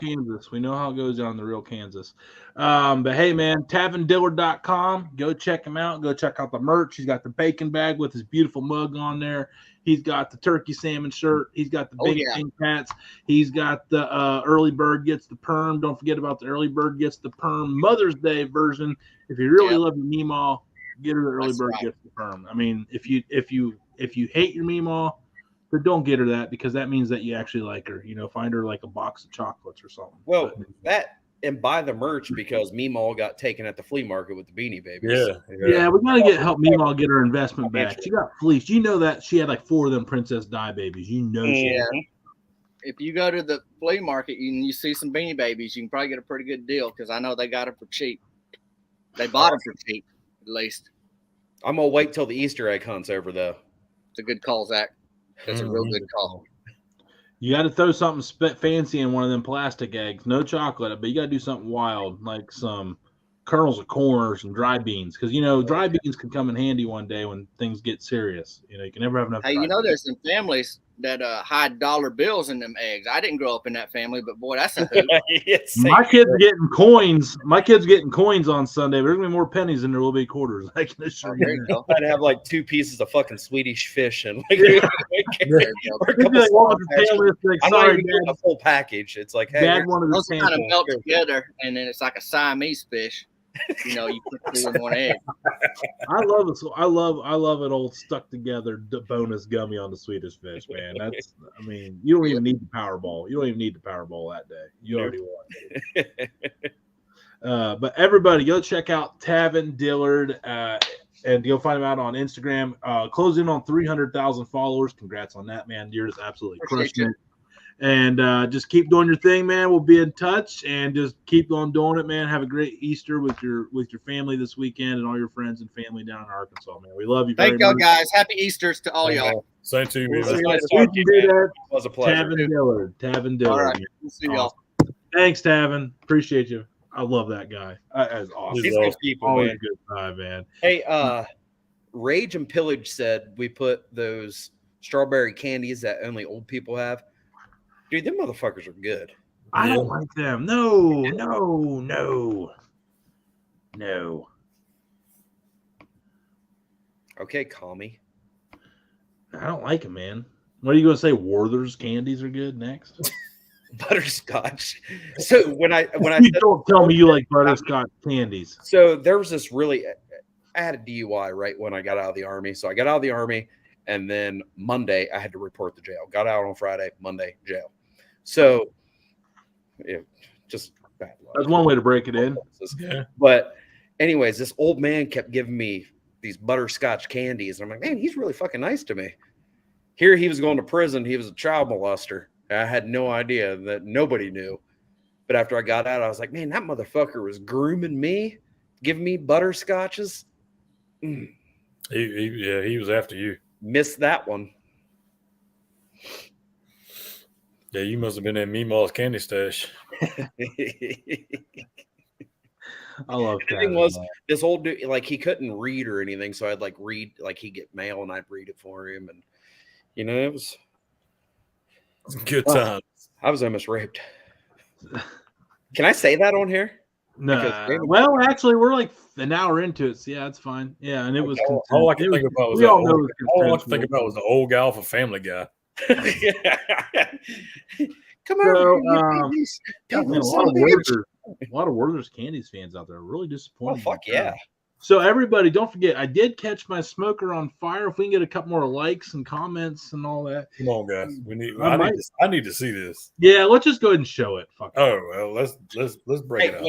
Kansas. But hey, man, TavinDillard.com. Go check him out. Go check out the merch. He's got the bacon bag with his beautiful mug on there. He's got the turkey salmon shirt. He's got the Bink Bink hats. He's got the early bird gets the perm. Don't forget about the early bird gets the perm Mother's Day version. If you really love your Meemaw, get her the early bird gets the perm. I mean, if you hate your Meemaw, but don't get her that, because that means that you actually like her. Find her like a box of chocolates or something. Well, and buy the merch, because Meemaw got taken at the flea market with the Beanie Babies. Yeah, we gotta help Meemaw get her investment back. She got fleeced. That she had like 4 of them Princess Di babies. She had. If you go to the flea market and you see some Beanie Babies, you can probably get a pretty good deal, because I know they got them for cheap. They bought them for cheap, at least. I'm gonna wait till the Easter egg hunt's over, though. It's a good call, Zach. That's a real good call. You got to throw something fancy in one of them plastic eggs. No chocolate, but you got to do something wild, like some kernels of corn or some dry beans, because dry beans can come in handy one day when things get serious. You can never have enough. Hey, there's some families hide dollar bills in them eggs. I didn't grow up in that family, but boy, that's a hoot. Yes, My kids are getting coins. My kids are getting coins on Sunday. There's gonna be more pennies than there will be quarters. I can assure There you. you go. I'd have like 2 pieces of fucking Swedish fish and like, Yeah. or a couple Like, what was small the tail? It's like, I'm not sorry, even getting Dad. a full package. It's like, hey, Dad here's- wanted a Those kind of sample. melt together, and then it's like a Siamese fish. You know, you put 2 in one egg. I love it. I love an old stuck together bonus gummy on the Swedish fish, man. That's, I mean, you don't even need the Powerball. You don't even need the Powerball that day. You already won. But everybody, go check out Tavin Dillard, and you'll find him out on Instagram. Closing on 300,000 followers. Congrats on that, man. You're just absolutely crushing it. And just keep doing your thing, man. We'll be in touch, and just keep on doing it, man. Have a great Easter with your family this weekend and all your friends and family down in Arkansas, man. We love you very Thank y'all, much. guys. Happy Easters to all y'all. Same to you, We'll man. see nice you. talking to you, man. That. It was a pleasure. Tavin Dillard. Tavin Dillard. All right. man. We'll see y'all. Thanks, Tavin. Appreciate you. I love that guy. That is awesome. He's good people, Always man. a good time, man. Hey, Rage and Pillage said we put those strawberry candies that only old people have. Dude, them motherfuckers are good. I Yeah. don't like them. No. Okay, call me. I don't like them, man. What are you going to say? Werther's candies are good next? Butterscotch. So when I You said, don't tell me you like butterscotch candies. so there was this really, I had a DUI right when I got out of the Army. So I got out of the Army, and then Monday I had to report to jail. Got out on Friday, Monday jail. So yeah, just bad luck. That's one way to break it in. Yeah. But anyways, this old man kept giving me these butterscotch candies. And I'm like, man, he's really fucking nice to me. Here he was going to prison. He was a child molester. I had no idea, that nobody knew. But after I got out, I was like, man, that motherfucker was grooming me, giving me butterscotches. He was after you. Missed that one. Yeah, you must have been in Meemaw's candy stash. I love The thing was, this old dude, like, he couldn't read or anything, so I'd like read, like, he'd get mail and I'd read it for him, and you know, it was Good time. I was almost raped. Can I say that on here? No. Because- Well, actually, we're like an hour into it, so yeah, it's fine. Yeah, and it was. All I can think about was we that all know old, it was all I can consensual. think about was the old guy off of Family Guy. Come So, on, God, man, a lot of Werther's Candies fans out there. Really disappointed. Oh, fuck yeah. So everybody, don't forget, I did catch my smoker on fire. If we can get a couple more likes and comments and all that. Come on, guys. I need to see this. Yeah, let's just go ahead and show it. Fuck it. Oh well, let's break it out.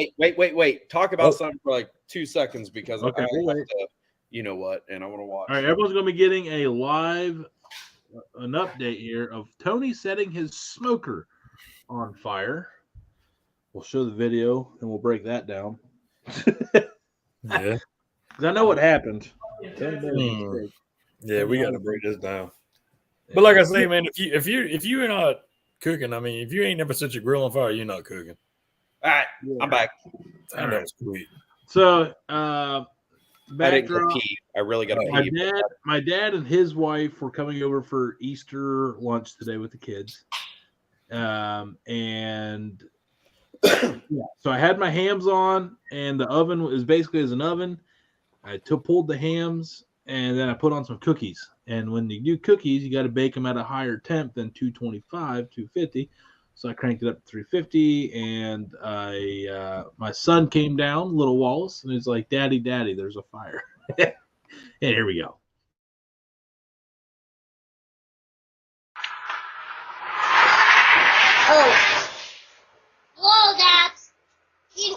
Wait. Talk about something for like 2 seconds because Okay, I we'll have wait. to, you know what, and I want to watch. All right, everyone's going to be getting a live, an update here of Tony setting his smoker on fire. We'll show the video and we'll break that down. Yeah. Because I know what happened. Yeah, we got to break this down. But like I say, man, if you're not cooking, I mean, if you ain't never set your grill on fire, you're not cooking. All right, I'm back. I know it's sweet. So, I didn't go backdrop. pee. I really got to pee. My dad and his wife were coming over for Easter lunch today with the kids. And yeah, so I had my hams on, and the oven is basically as an oven. I pulled the hams, and then I put on some cookies. And when you do cookies, you got to bake them at a higher temp than 225, 250. So I cranked it up to 350, and my son came down, little Wallace, and he's like, Daddy, there's a fire. And here we go. Oh. Whoa, that's crazy.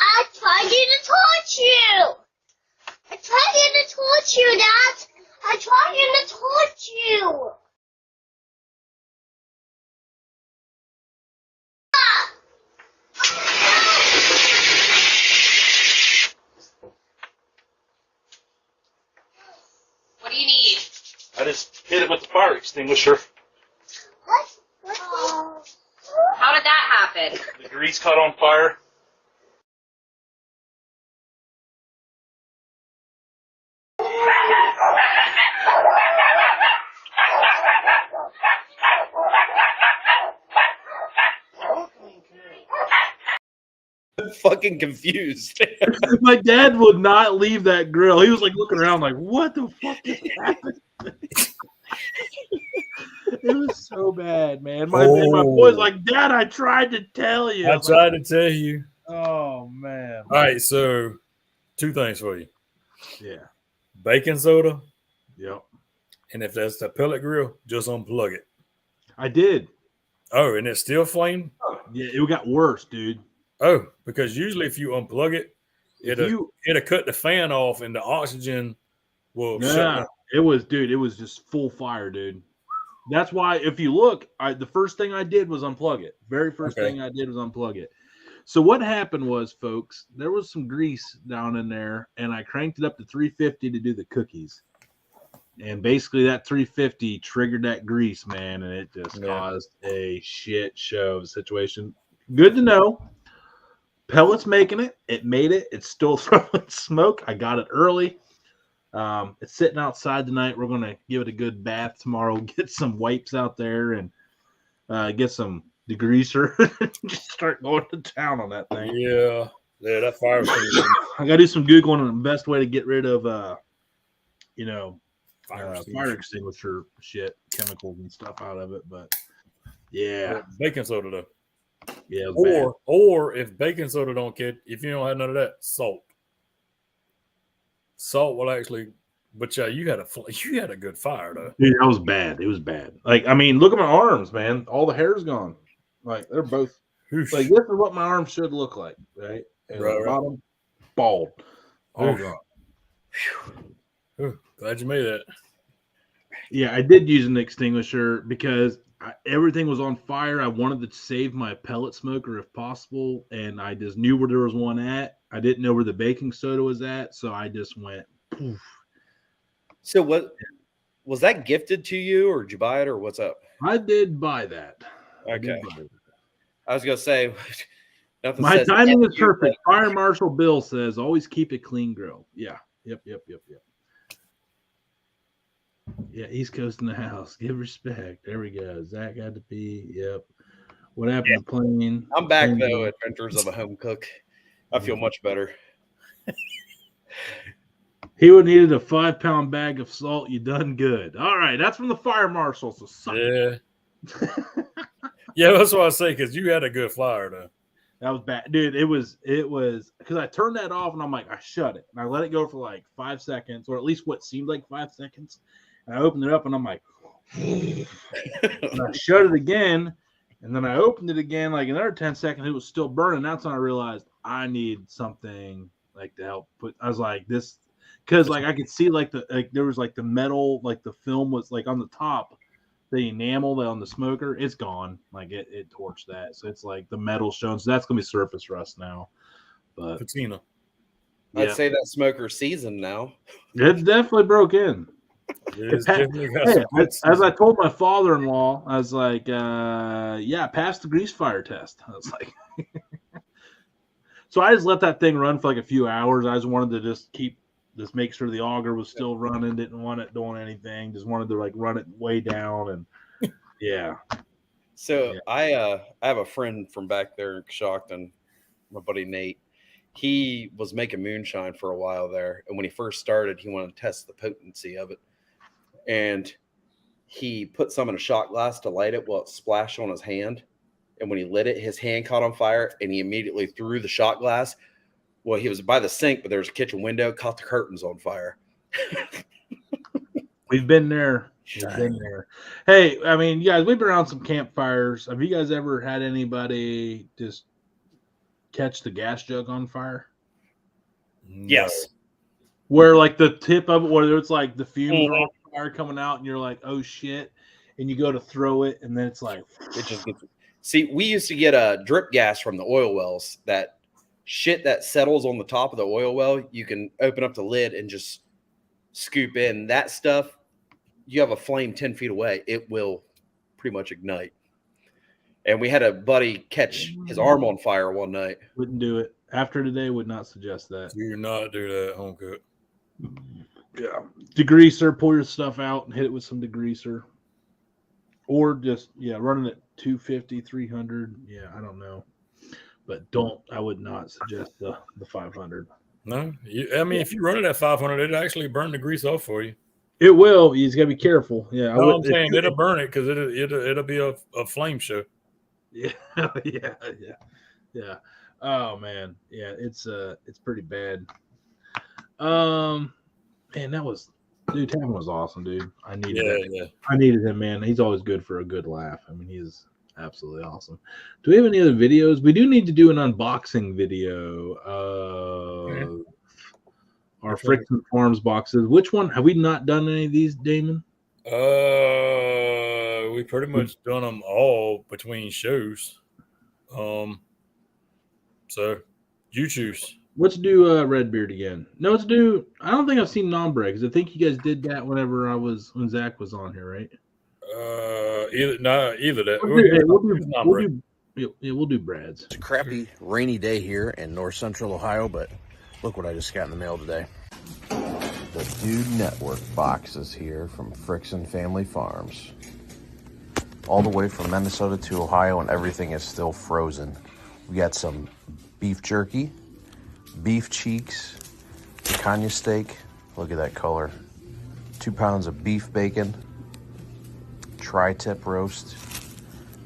I tried to touch you. I tried to touch you, Dad. I tried to touch you. What do you need? I just hit it with the fire extinguisher. What? How did that happen? The grease caught on fire. Fucking confused. My dad would not leave that grill. He was like looking around like, what the fuck just happened? It was so bad, man. My boy's like, Dad, I tried to tell you. I tried to tell you. Oh, man. All right, so 2 things for you. Yeah. Baking soda, Yep. and if that's the pellet grill, just unplug it. I did. Oh, and it's still flame? Yeah, it got worse, dude. Oh, because usually if you unplug it, it'll cut the fan off and the oxygen will shut down. It was just full fire, dude. That's why if you look, the first thing I did was unplug it. Very first thing I did was unplug it. So what happened was, folks, there was some grease down in there, and I cranked it up to 350 to do the cookies. And basically that 350 triggered that grease, man, and it just caused a shit show of a situation. Good to know. Pellets making it. It made it. It's still throwing smoke. I got it early. It's sitting outside tonight. We're going to give it a good bath tomorrow, get some wipes out there, and get some degreaser. Just start going to town on that thing. Yeah, that fire extinguisher. I got to do some Googling on the best way to get rid of, fire extinguisher shit, chemicals and stuff out of it. But, yeah. Baking soda, though. Yeah, or if baking soda don't get, if you don't have none of that, salt. Salt will actually, but yeah, you had a good fire though. Dude, that was bad. It was bad. Like, I mean, look at my arms, man. All the hair's gone. Like, they're both like this is what my arms should look like, right? And the bottom, bald, all gone. Glad you made that. Yeah, I did use an extinguisher because everything was on fire. I wanted to save my pellet smoker if possible, and I just knew where there was one at. I didn't know where the baking soda was at, so I just went poof. So what was that gifted to you, or did you buy it, or what's up? I did buy that. Okay. I was gonna say my timing is perfect. Fire Marshal Bill says always keep a clean grill. Yeah. Yep. Yeah, East Coast in the house. Give respect. There we go. Zach got to be. Yep. What happened to Plain? I'm back though. Adventures of a Home Cook. I feel much better. He would needed a 5-pound bag of salt. You done good. All right, that's from the Fire Marshal. So yeah, yeah, that's what I say because you had a good flyer though. That was bad, dude. It was because I turned that off and I'm like, I shut it and I let it go for like 5 seconds, or at least what seemed like 5 seconds. And I opened it up and I'm like, and I shut it again, and then I opened it again like another 10 seconds. It was still burning. That's when I realized I need something like to help put. I was like this because like I could see there was like the metal, like the film was like on the top, the enamel on the smoker. It's gone. Like it torched that. So it's like the metal showing. So that's gonna be surface rust now. But patina. I'd say that smoker seasoned now. It definitely broke in. As I told my father-in-law, I was like, pass the grease fire test. I was like, so I just let that thing run for like a few hours. I just wanted to just make sure the auger was still running. Didn't want it doing anything. Just wanted to like run it way down and yeah. So I have a friend from back there in Coshocton, my buddy Nate. He was making moonshine for a while there, and when he first started, he wanted to test the potency of it. And he put some in a shot glass to light it while it splashed on his hand. And when he lit it, his hand caught on fire, and he immediately threw the shot glass. Well, he was by the sink, but there was a kitchen window, caught the curtains on fire. We've been there. Hey, I mean, you guys, we've been around some campfires. Have you guys ever had anybody just catch the gas jug on fire? Yes. Where like the tip of it, where it's like the fumes are on fire coming out, and you're like, oh shit, and you go to throw it, and then it's like it just gets. See, we used to get a drip gas from the oil wells. That shit that settles on the top of the oil well, you can open up the lid and just scoop in that stuff. You have a flame 10 feet away, it will pretty much ignite. And we had a buddy catch his arm on fire one night. Wouldn't do it. After today, would not suggest that. Do not do that, home cook. Yeah, degreaser. Pull your stuff out and hit it with some degreaser, or just running it 250, 300. Yeah, I don't know, but I would not suggest the 500. No, if you run it at 500, it'll actually burn the grease off for you. It will. You just gotta be careful. Yeah, No, I'm saying it'll burn it because it'll be a flame show. Yeah, yeah. Oh man, yeah. It's pretty bad. Man, Tavin was awesome, dude. I needed that. Yeah. I needed him, man. He's always good for a good laugh. I mean, he's absolutely awesome. Do we have any other videos? We do need to do an unboxing video of our Friction Farms boxes. Which one have we not done any of these, Damon? We pretty much done them all between shows. So you choose. Let's do Redbeard again. No, let's do. I don't think I've seen Nombre because I think you guys did that when Zach was on here, right? Either that. We'll do Brad's. It's a crappy rainy day here in north central Ohio, but look what I just got in the mail today. The Dude Network boxes here from Friction Family Farms. All the way from Minnesota to Ohio, and everything is still frozen. We got some beef jerky, beef cheeks, picanha steak. Look at that color. 2 pounds of beef bacon, tri-tip roast,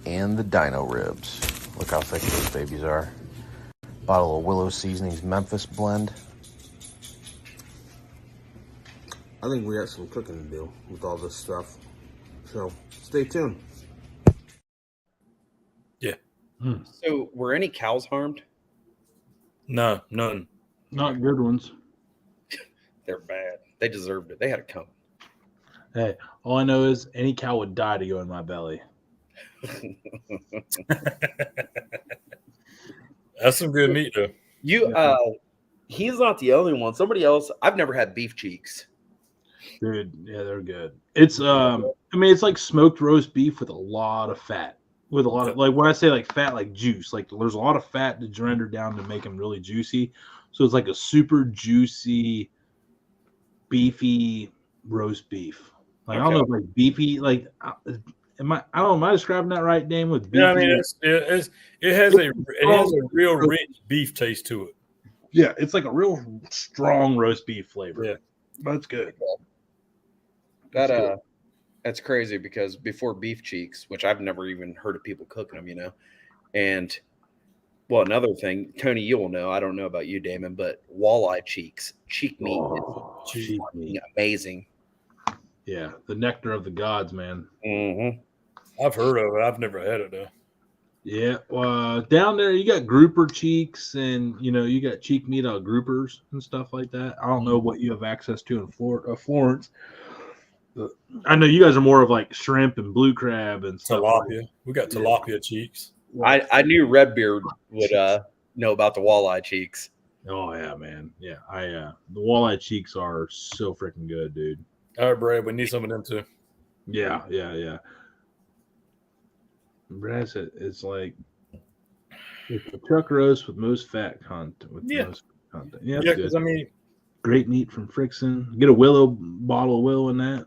and the dino ribs. Look how thick those babies are. Bottle of Willow Seasonings Memphis blend. I think we got some cooking to do with all this stuff. So stay tuned. Yeah. So were any cows harmed? No, none. Not good ones. They're bad. They deserved it. They had it coming. Hey, all I know is any cow would die to go in my belly. That's some good meat, though. He's not the only one. Somebody else. I've never had beef cheeks. Dude, yeah, they're good. It's it's like smoked roast beef with a lot of fat. With a lot of, like, when I say like fat, like juice, like there's a lot of fat to render down to make them really juicy. So it's like a super juicy, beefy roast beef. Like, I don't know if like beefy, like, am I describing that right, Dame? With beefy? Yeah, I mean, it has a real rich beef taste to it. Yeah, it's like a real strong roast beef flavor. Yeah, that's good. That's crazy because before beef cheeks, which I've never even heard of people cooking them, and well, another thing, Tony, you'll know. I don't know about you, Damon, but walleye cheek meat is amazing. Yeah, the nectar of the gods, man. Mm-hmm. I've heard of it. I've never had it though. Yeah, down there you got grouper cheeks, and you got cheek meat out of groupers and stuff like that. I don't know what you have access to in Florence. I know you guys are more of like shrimp and blue crab and stuff. Tilapia. We got tilapia cheeks. I knew Redbeard would know about the walleye cheeks. Oh yeah, man. Yeah, the walleye cheeks are so freaking good, dude. All right, Brad, we need some of them too. Yeah. Brad said it's like it's a chuck roast with most fat content. Most content. Yeah, because I mean, great meat from Friction. Get a bottle of Willow in that.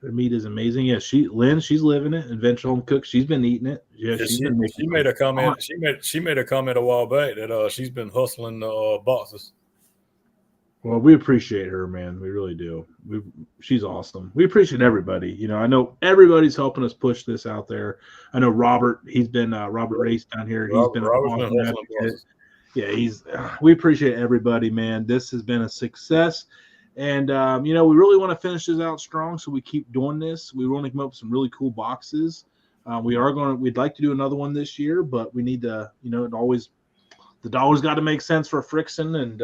Their meat is amazing. Yeah, Lynn, she's living it. Adventure Home Cook, she's been eating it. Yeah, she made a comment. She made a comment a while back that she's been hustling the boxes. Well, we appreciate her, man. We really do. She's awesome. We appreciate everybody. I know everybody's helping us push this out there. I know Robert. He's been Robert Race down here. He's been awesome advocate. Yeah, we appreciate everybody, man. This has been a success. And, we really want to finish this out strong, so we keep doing this. We want to come up with some really cool boxes. We'd like to do another one this year, but we need to, the dollars got to make sense for Friction. And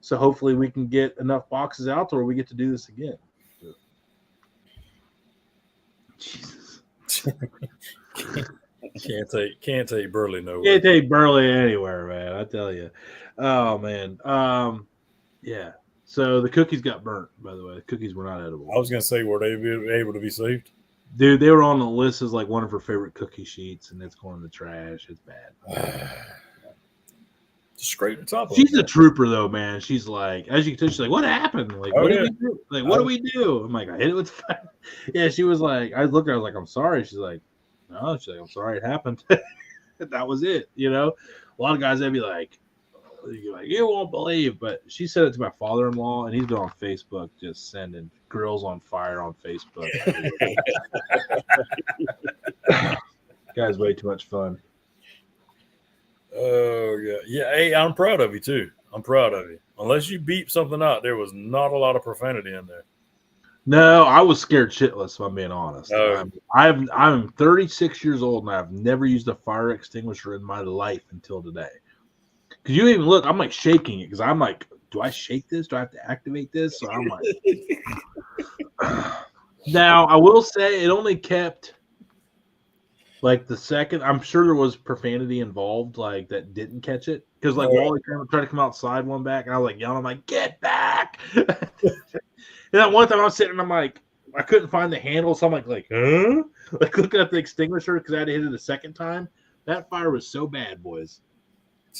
so hopefully we can get enough boxes out or we get to do this again. Jesus. Can't take Burley nowhere. Can't take Burley anywhere, man. I tell you. Oh, man. Yeah. So the cookies got burnt, by the way. The cookies were not edible. I was going to say, were they able to be saved? Dude, they were on the list as like one of her favorite cookie sheets, and it's going in the trash. It's bad. Scrape the top of She's it. a trooper, though, man. She's like, as you can tell, she's like, what happened? Like, Oh, what yeah. did we do? Like, what do we do? I'm like, I hit it with fire. Yeah, she was like, I looked at her, I was like, I'm sorry. She's like, no, she's like, I'm sorry it happened. That was it, you know? A lot of guys, they'd be like, you won't believe. But she said it to my father-in-law, and he's been on Facebook just sending grills on fire on Facebook. Guy's way too much fun. Oh, yeah. Yeah, hey, I'm proud of you, too. I'm proud of you. Unless you beep something out, there was not a lot of profanity in there. No, I was scared shitless, if I'm being honest. Oh. I'm 36 years old, and I've never used a fire extinguisher in my life until today. Because you even look, I'm like shaking it because I'm like, do I shake this? Do I have to activate this? So I'm like, now I will say it only kept like the second. I'm sure there was profanity involved, like that didn't catch it. Because like Wally tried to come outside one back, and I was like yelling, I'm like, get back! And that one time I was sitting, and I'm like, I couldn't find the handle, so I'm like, huh? Like looking at the extinguisher because I had to hit it a second time. That fire was so bad, boys.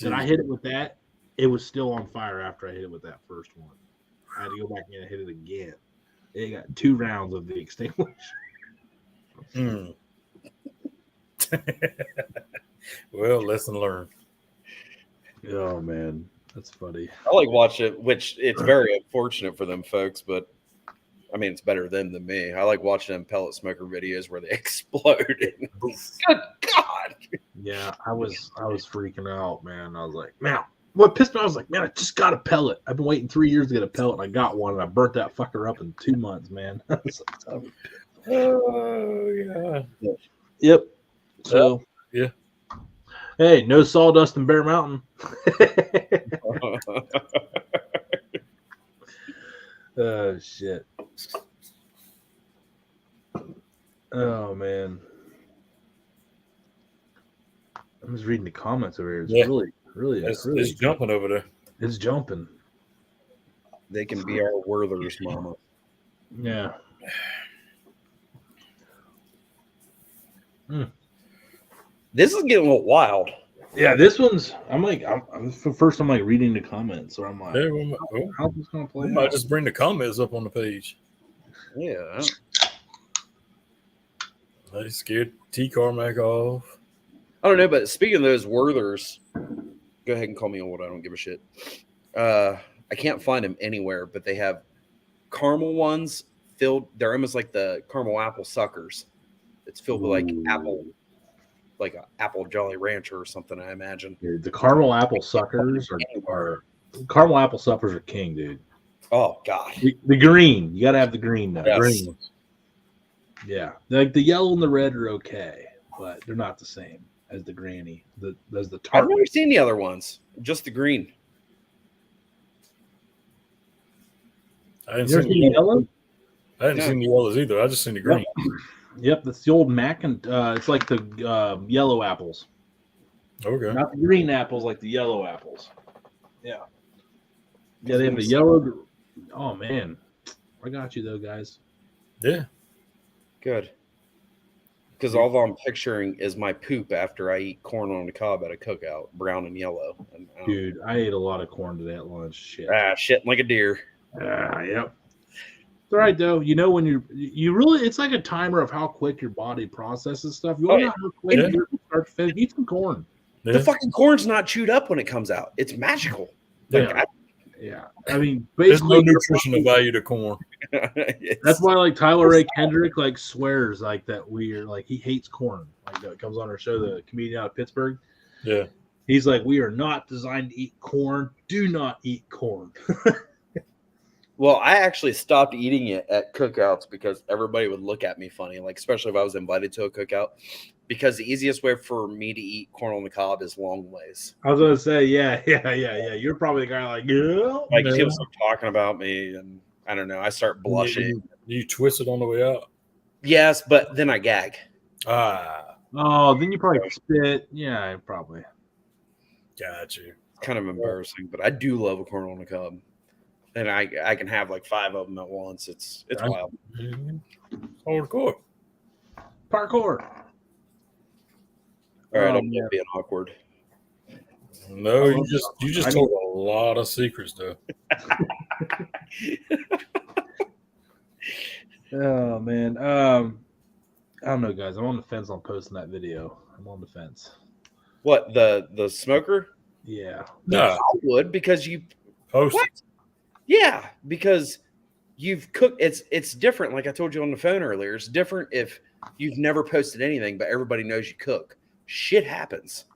That I hit it with that, it was still on fire after I hit it with that first one. I had to go back in and hit it again. It got 2 rounds of the extinguisher. Well, lesson learned. Oh, man. That's funny. I like watching it, which it's very unfortunate for them folks, but I mean, it's better them than me. I like watching them pellet smoker videos where they explode. Good God. Yeah, I was freaking out, man. I was like, man, what pissed me off, I was like, man, I just got a pellet. I've been waiting 3 years to get a pellet, and I got one, and I burnt that fucker up in 2 months, man. I was like, oh, yeah. Yep. So, yeah. Hey, no sawdust in Bear Mountain. Oh, shit. Oh, man. I'm just reading the comments over here. It's really, it's jumping over there. It's jumping. They can be our Werthers, mama. Yeah. This is getting a little wild. Yeah, this one's. I'm first. I'm like reading the comments, so I'm like, Yeah, how's this gonna play? We might just bring the comments up on the page. Yeah. They scared T. Carmack off. I don't know, but speaking of those Werthers, go ahead and call me old. I don't give a shit. I can't find them anywhere, but they have caramel ones filled. They're almost like the caramel apple suckers. It's filled with like apple. Like an apple Jolly Rancher or something, I imagine. Dude, the caramel apple suckers are caramel apple suckers are king, dude. Oh God, the green. You gotta have the green though. Yes. Green. Yeah, like the yellow and the red are okay, but they're not the same as the granny. There's the tart. I've never seen the other ones. Just the green. I didn't You ever see seen the yellow? I hadn't seen the yellows either. I just seen the green. Yep, that's the old mac and it's like the yellow apples. Okay. Not the green apples, like the yellow apples. Yeah. Yeah, they have the yellow. Oh man, I got you though, guys. Yeah. Good. Because all I'm picturing is my poop after I eat corn on the cob at a cookout, brown and yellow. And, Dude, I ate a lot of corn today at lunch. Shit. Shitting like a deer. Yep. It's all right though. You know when you really, it's like a timer of how quick your body processes stuff. You want to know how quick you start to finish. Eat some corn. Yeah. The fucking corn's not chewed up when it comes out. It's magical. Like, Yeah. I mean, There's basically, no nutritional value to corn. that's why like Tyler Ray Kendrick like swears like that we're like he hates corn. Like that comes on our show, the comedian out of Pittsburgh. Yeah. He's like, we are not designed to eat corn. Do not eat corn. Well, I actually stopped eating it at cookouts because everybody would look at me funny, like especially if I was invited to a cookout. Because the easiest way for me to eat corn on the cob is long ways. I was gonna say, yeah. You're probably the guy like, yeah. Like people start talking about me, and I don't know. I start blushing. You twist it on the way out. Yes, but then I gag. Oh, then you probably spit. Yeah, probably. Got you. It's kind of embarrassing, but I do love a corn on the cob. And I can have like 5 of them at once. It's wild. Hardcore. Parkour. All right, I'm being awkward. No, you just told a lot of secrets, though. Oh man, I don't know, guys. I'm on the fence on posting that video. I'm on the fence. What, the smoker? Yeah. No, I would, because you post what? it. Yeah, because you've cooked. It's different. Like I told you on the phone earlier, it's different if you've never posted anything, but everybody knows you cook. Shit happens.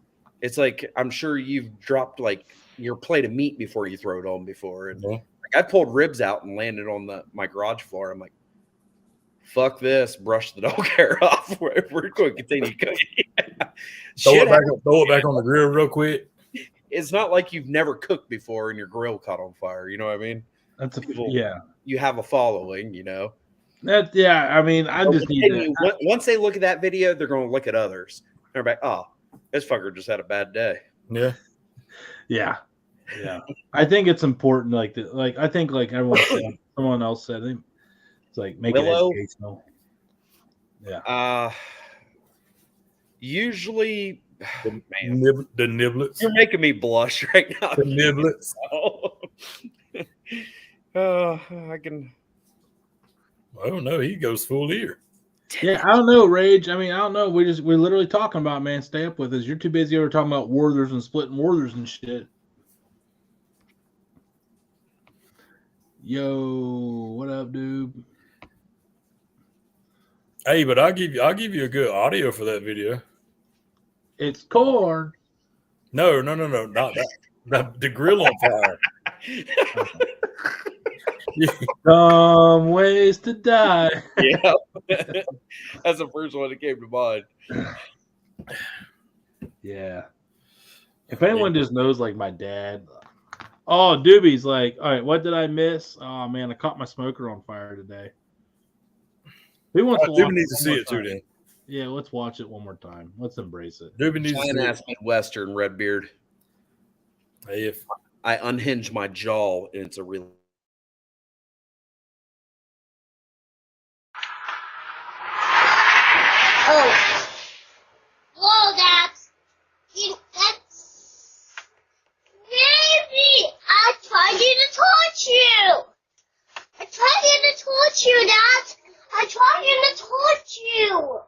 It's like, I'm sure you've dropped like your plate of meat before you throw it on before, and like, I pulled ribs out and landed on my garage floor. I'm like, fuck this, brush the dog hair off. We're going to continue cooking. Throw it back on the grill real quick. It's not like you've never cooked before and your grill caught on fire. You know what I mean? That's Yeah. You have a following, you know. I mean, I just need that. Once they look at that video, they're going to look at others. They're like, oh, this fucker just had a bad day. Yeah. Yeah. I think it's important. I think everyone said, someone else said, it's like make it educational. Yeah. Usually, the niblets. You're making me blush right now. The niblets. I can. Oh no, he goes full ear. Yeah, I don't know, Rage. I mean, I don't know. We're literally talking about, man. Stay up with us. You're too busy over talking about Werthers and splitting Werthers and shit. Yo, what up, dude? Hey, but I'll give you a good audio for that video. It's corn. No, not that. The grill on fire. Some ways to die. Yeah, that's the first one that came to mind. Yeah. If anyone just knows, like my dad. Oh, Doobie's like, all right, what did I miss? Oh man, I caught my smoker on fire today. Who wants to watch Doobie needs to see it too, then. Yeah, let's watch it one more time. Let's embrace it. Doobie needs to see it. Midwestern Redbeard. Hey, if I unhinge my jaw, and it's a real. Oh. Whoa, that's baby. I tried to touch you. I tried to touch you, Dad. I tried to touch you.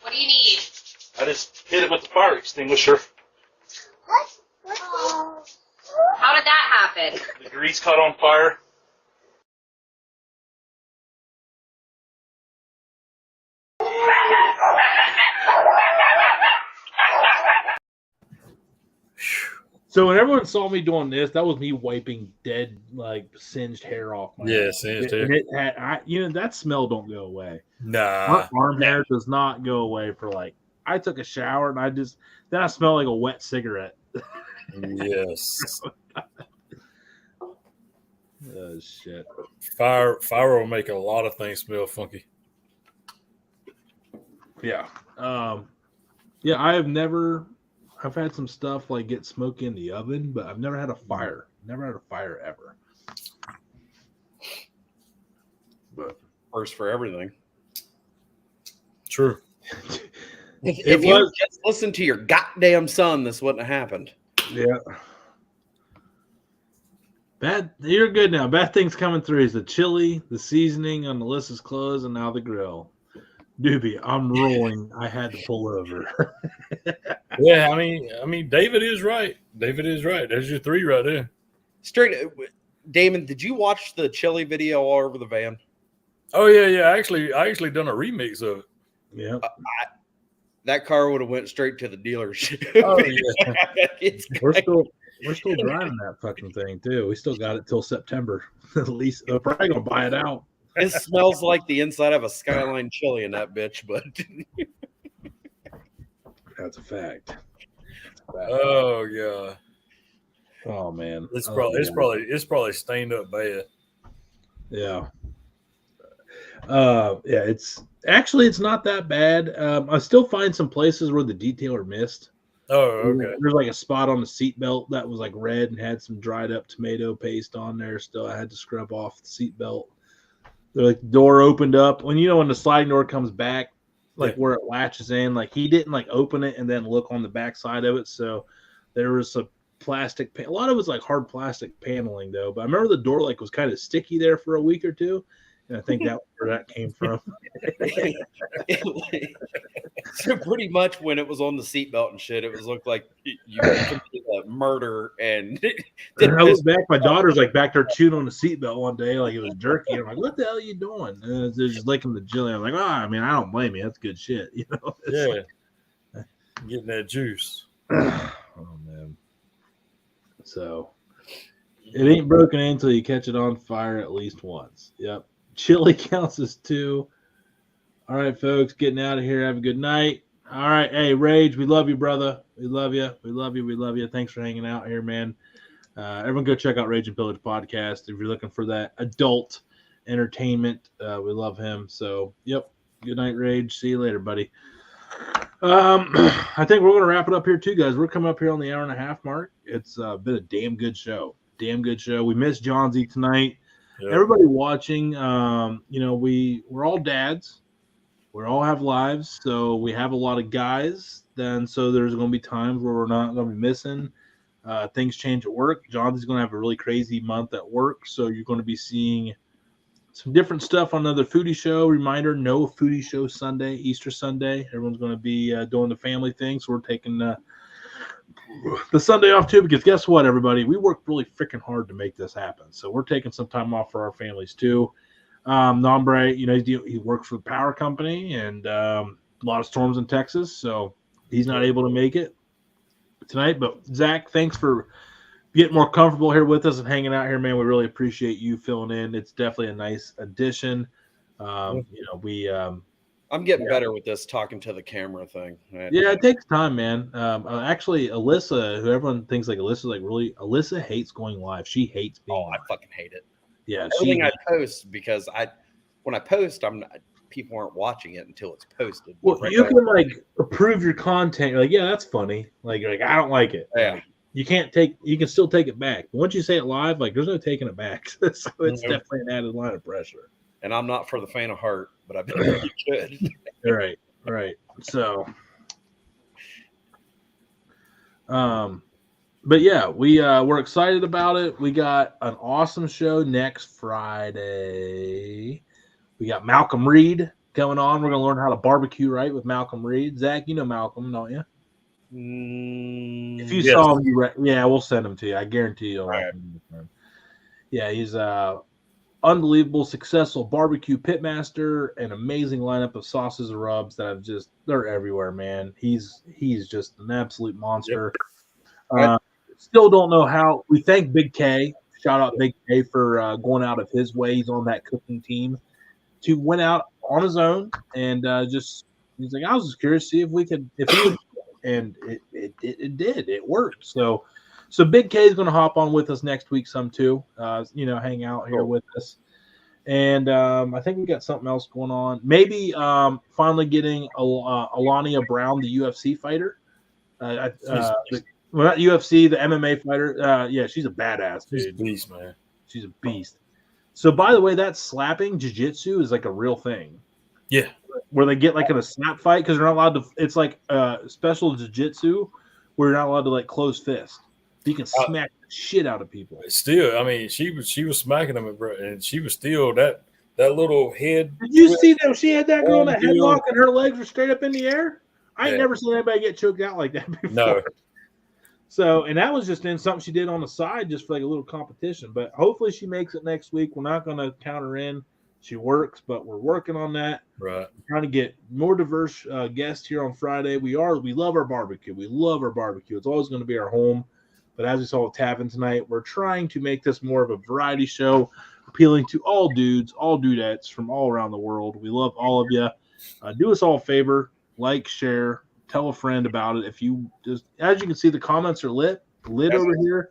What do you need? I just hit it with the fire extinguisher. What? How did that happen? The grease caught on fire. So when everyone saw me doing this, that was me wiping dead, like singed hair off my head. Singed hair. And it had, that smell don't go away. Nah, my arm hair does not go away for like. I took a shower and then I smell like a wet cigarette. Yes. Oh shit! Fire will make a lot of things smell funky. Yeah. Yeah. I've had some stuff like get smoky in the oven, but I've never had a fire. Never had a fire ever. But first for everything. True. If you just listened to your goddamn son, this wouldn't have happened. Yeah. You're good now. Bad things coming through is the chili, the seasoning on Alyssa's clothes, and now the grill. Doobie, I'm rolling. I had to pull over. Yeah, I mean, David is right. David is right. There's your three right there. Straight, Damon, did you watch the chili video all over the van? Oh yeah. I actually done a remix of it. Yeah. That car would have went straight to the dealership. Oh yeah. We're still driving that fucking thing too. We still got it till September. At least we're probably gonna buy it out. It smells like the inside of a Skyline chili in that bitch, but that's a fact. Oh god. Oh man. It's probably stained up bad. Yeah. Yeah, it's not that bad. I still find some places where the detailer missed. Oh, okay. There's like a spot on the seatbelt that was like red and had some dried up tomato paste on there. Still, I had to scrub off the seatbelt. The door opened up when when the sliding door comes back, like where it latches in. Like he didn't like open it and then look on the back side of it. So there was a plastic. A lot of it was like hard plastic paneling though. But I remember the door like was kind of sticky there for a week or two. And I think that's where that came from. So pretty much when it was on the seatbelt and shit, it was looked like you committed a murder. And I look back, my daughter's like back there chewing on the seatbelt one day, like it was jerky. I'm like, "What the hell are you doing?" And they're just licking the jelly. I'm like, I mean, I don't blame you. That's good shit, Yeah, getting that juice. Oh man. So it ain't broken until you catch it on fire at least once. Yep. Chili counts as 2. All right, folks, getting out of here. Have a good night. All right. Hey, Rage, we love you, brother. We love you. We love you. We love you. Thanks for hanging out here, man. Everyone go check out Rage and Pillage podcast if you're looking for that adult entertainment. We love him. So, yep. Good night, Rage. See you later, buddy. I think we're going to wrap it up here, too, guys. We're coming up here on the hour and a half mark. It's been a damn good show. Damn good show. We missed John Z tonight. Yep. Everybody watching, we're all dads. We all have lives, so we have a lot of guys. Then, so there's going to be times where we're not going to be missing. Things change at work. John's going to have a really crazy month at work, so you're going to be seeing some different stuff on another foodie show. Reminder: no foodie show Sunday, Easter Sunday. Everyone's going to be doing the family thing, so we're taking the Sunday off too, because guess what, everybody? We worked really freaking hard to make this happen. So we're taking some time off for our families too. Nombre, he works for the power company and a lot of storms in Texas, so he's not able to make it tonight. But Zach, thanks for getting more comfortable here with us and hanging out here, man. We really appreciate you filling in. It's definitely a nice addition. I'm getting better with this talking to the camera thing. Yeah, it takes time, man. Actually, Alyssa, who everyone thinks like Alyssa hates going live. She hates being live. I fucking hate it. Yeah, everything I post, because when I post, people aren't watching it until it's posted. Well, you can like approve your content. You're like, yeah, that's funny. Like I don't like it. Yeah. Like, you can still take it back. But once you say it live, like there's no taking it back. So it's definitely an added line of pressure. And I'm not for the faint of heart, but I bet you could. Right. So, but yeah, we're excited about it. We got an awesome show next Friday. We got Malcolm Reed coming on. We're gonna learn how to barbecue right with Malcolm Reed. Zach, you know Malcolm, don't you? If you saw him, we'll send him to you. I guarantee you'll like him. Yeah, he's unbelievable, successful barbecue pitmaster, an amazing lineup of sauces and rubs that they're everywhere, man. He's just an absolute monster. Yep. Still don't know how. We thank Big K. Shout out Big K for going out of his way. He's on that cooking team to went out on his own and he's like, I was just curious to see if he would, and it did. It worked. So Big K is going to hop on with us next week some too, hang out here with us. And I think we got something else going on. Maybe finally getting Alania Brown, the UFC fighter. Not UFC, the MMA fighter. Yeah, she's a badass, dude. She's a beast, man. She's a beast. So, by the way, that slapping jiu-jitsu is like a real thing. Yeah. Where they get like in a snap fight because they're not allowed to. It's like special jiu-jitsu where you're not allowed to like close fist. You can smack the shit out of people. Still, I mean, she was smacking them, and she was still that little head. Did you see that? She had that girl in a headlock and her legs were straight up in the air. I ain't never seen anybody get choked out like that before. No. So, and that was just in something she did on the side, just for like a little competition. But hopefully she makes it next week. We're not going to count her in. She works, but we're working on that. Right. We're trying to get more diverse guests here on Friday. We love our barbecue. We love our barbecue. It's always going to be our home. But as we saw with Tavin tonight, we're trying to make this more of a variety show, appealing to all dudes, all dudettes from all around the world. We love all of you. Do us all a favor, like, share, tell a friend about it. If you just, as you can see, the comments are lit over here.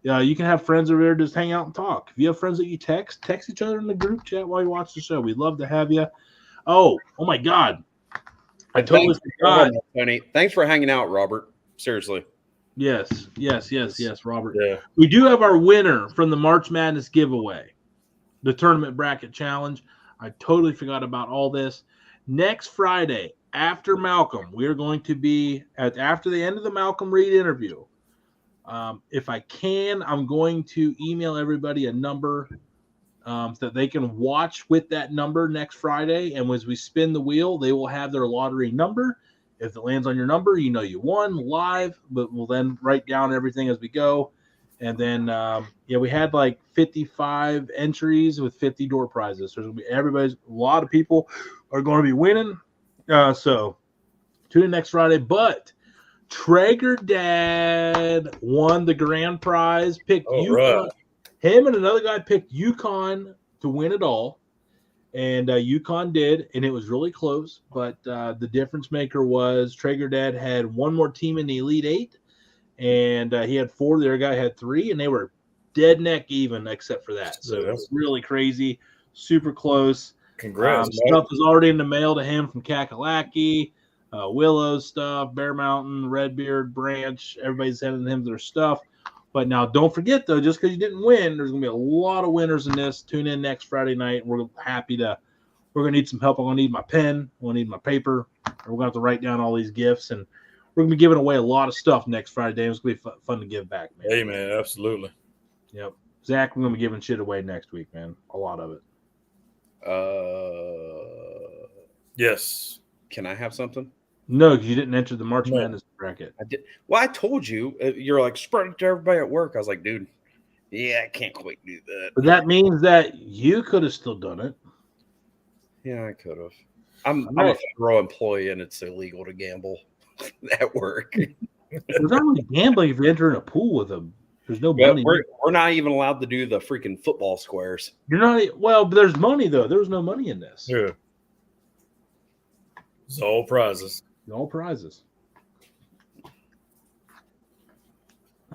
You can have friends over there, just hang out and talk. If you have friends that you text each other in the group chat while you watch the show. We'd love to have you. Oh my God. I totally forgot. Tony, thanks for hanging out, Robert. Seriously. Yes, Robert. Yeah. We do have our winner from the March Madness giveaway, the tournament bracket challenge. I totally forgot about all this. Next Friday, after Malcolm, we are going to be after the end of the Malcolm Reed interview. If I can, I'm going to email everybody a number so that they can watch with that number next Friday. And as we spin the wheel, they will have their lottery number. If it lands on your number, you know you won live, but we'll then write down everything as we go. And then, we had like 55 entries with 50 door prizes. So there's going to be a lot of people are going to be winning. So tune in next Friday. But Traeger Dad won the grand prize, picked UConn. Right. Him and another guy picked UConn to win it all. And UConn did, and it was really close. But the difference maker was Traeger Dad had one more team in the Elite Eight, and he had 4. The other guy had 3, and they were dead neck even except for that. So it was really crazy, super close. Congrats. Stuff is already in the mail to him from Kakalaki, Willow stuff, Bear Mountain, Redbeard, Branch. Everybody's sending him their stuff. But now don't forget, though, just because you didn't win, there's going to be a lot of winners in this. Tune in next Friday night. We're going to need some help. I'm going to need my pen. I'm going to need my paper. And we're going to have to write down all these gifts. And we're going to be giving away a lot of stuff next Friday. It's going to be fun to give back, man. Hey, man, absolutely. Yep. Zach, we're going to be giving shit away next week, man. A lot of it. Yes. Can I have something? No, because you didn't enter the March Madness bracket. I did. Well, I told you. You're like, spread it to everybody at work. I was like, dude, yeah, I can't quite do that. But that means that you could have still done it. Yeah, I could have. I'm a federal employee, and it's illegal to gamble at work. There's not really gambling if you enter in a pool with them. There's no money. We're not even allowed to do the freaking football squares. You're not. Well, but there's money, though. There was no money in this. Yeah. It's all prizes. All prizes.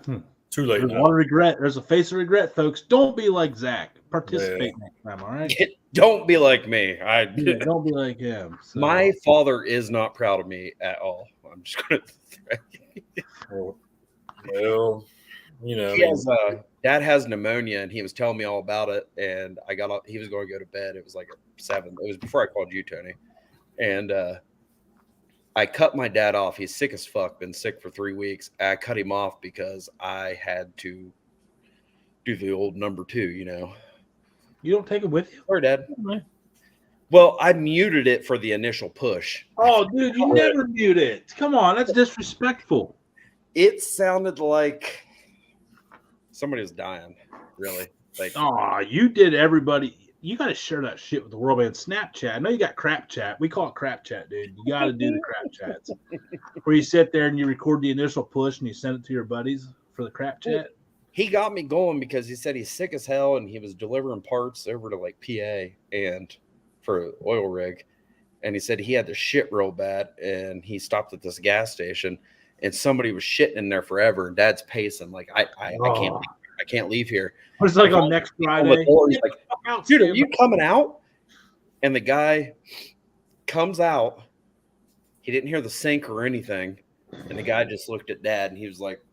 Too late. There's a lot of regret. There's a face of regret, folks. Don't be like Zach. Participate next time, all right? Don't be like me. Don't be like him. So. My father is not proud of me at all. I'm just going to. Well, Dad has pneumonia, and he was telling me all about it. And I got up. He was going to go to bed. It was like 7. It was before I called you, Tony. And I cut my dad off. He's sick as fuck. Been sick for 3 weeks. I cut him off because I had to do the old number 2. You don't take it with you? Or Dad. Well, I muted it for the initial push. Oh, dude, you never mute it. Come on, that's disrespectful. It sounded like somebody was dying, really. Like, you did everybody. You got to share that shit with the world, man. Snapchat. I know you got crap chat. We call it crap chat, dude. You got to do the crap chats where you sit there and you record the initial push and you send it to your buddies for the crap chat. He got me going because he said he's sick as hell and he was delivering parts over to like PA and for an oil rig. And he said he had to shit real bad and he stopped at this gas station and somebody was shitting in there forever. And Dad's pacing like, I can't leave here. It's like on next Friday. He's like, dude, are you coming out? And the guy comes out. He didn't hear the sink or anything. And the guy just looked at Dad and he was like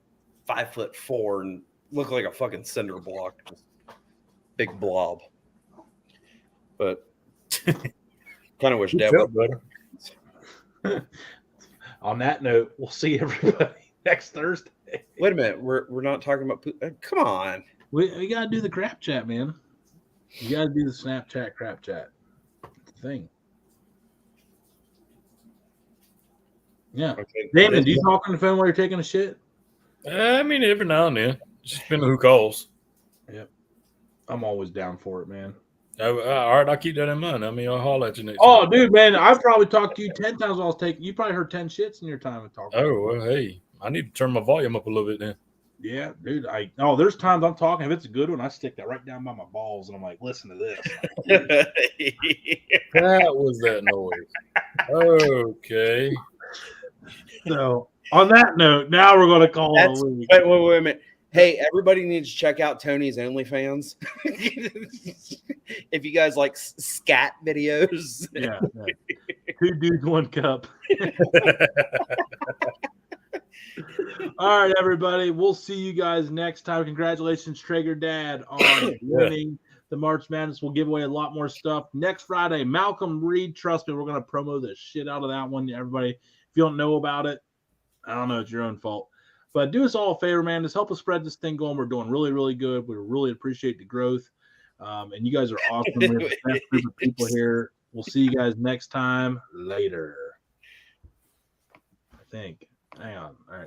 5'4" and looked like a fucking cinder block. Just big blob. But kind of wish Dad would. On that note, we'll see everybody next Thursday. Wait a minute. We're not talking about come on. We got to do the crap chat, man. You got to do the Snapchat crap chat thing. Yeah. Okay. Damon, do you talk on the phone while you're taking a shit? I mean, every now and then. Just depending on who calls. Yep. I'm always down for it, man. All right, I'll keep that in mind. I mean, I'll holler at you next time. Dude, man, I've probably talked to you 10 times while I was taking. You probably heard 10 shits in your time of talking. Oh, well, hey. I need to turn my volume up a little bit then. Yeah, dude. There's times I'm talking. If it's a good one, I stick that right down by my balls, and I'm like, listen to this. That was that noise. Okay. So, on that note, now we're going to call it a week. Wait a minute. Hey, everybody needs to check out Tony's OnlyFans. If you guys like scat videos. Yeah. 2 dudes, 1 cup. All right, everybody. We'll see you guys next time. Congratulations, Traeger Dad, on winning the March Madness. We'll give away a lot more stuff next Friday. Malcolm Reed, trust me, we're going to promo the shit out of that one. Everybody, if you don't know about it, I don't know. It's your own fault. But do us all a favor, man. Just help us spread this thing going. We're doing really, really good. We really appreciate the growth. And you guys are awesome. We have the best group of people here. We'll see you guys next time. Later. I think. Hang on. All right.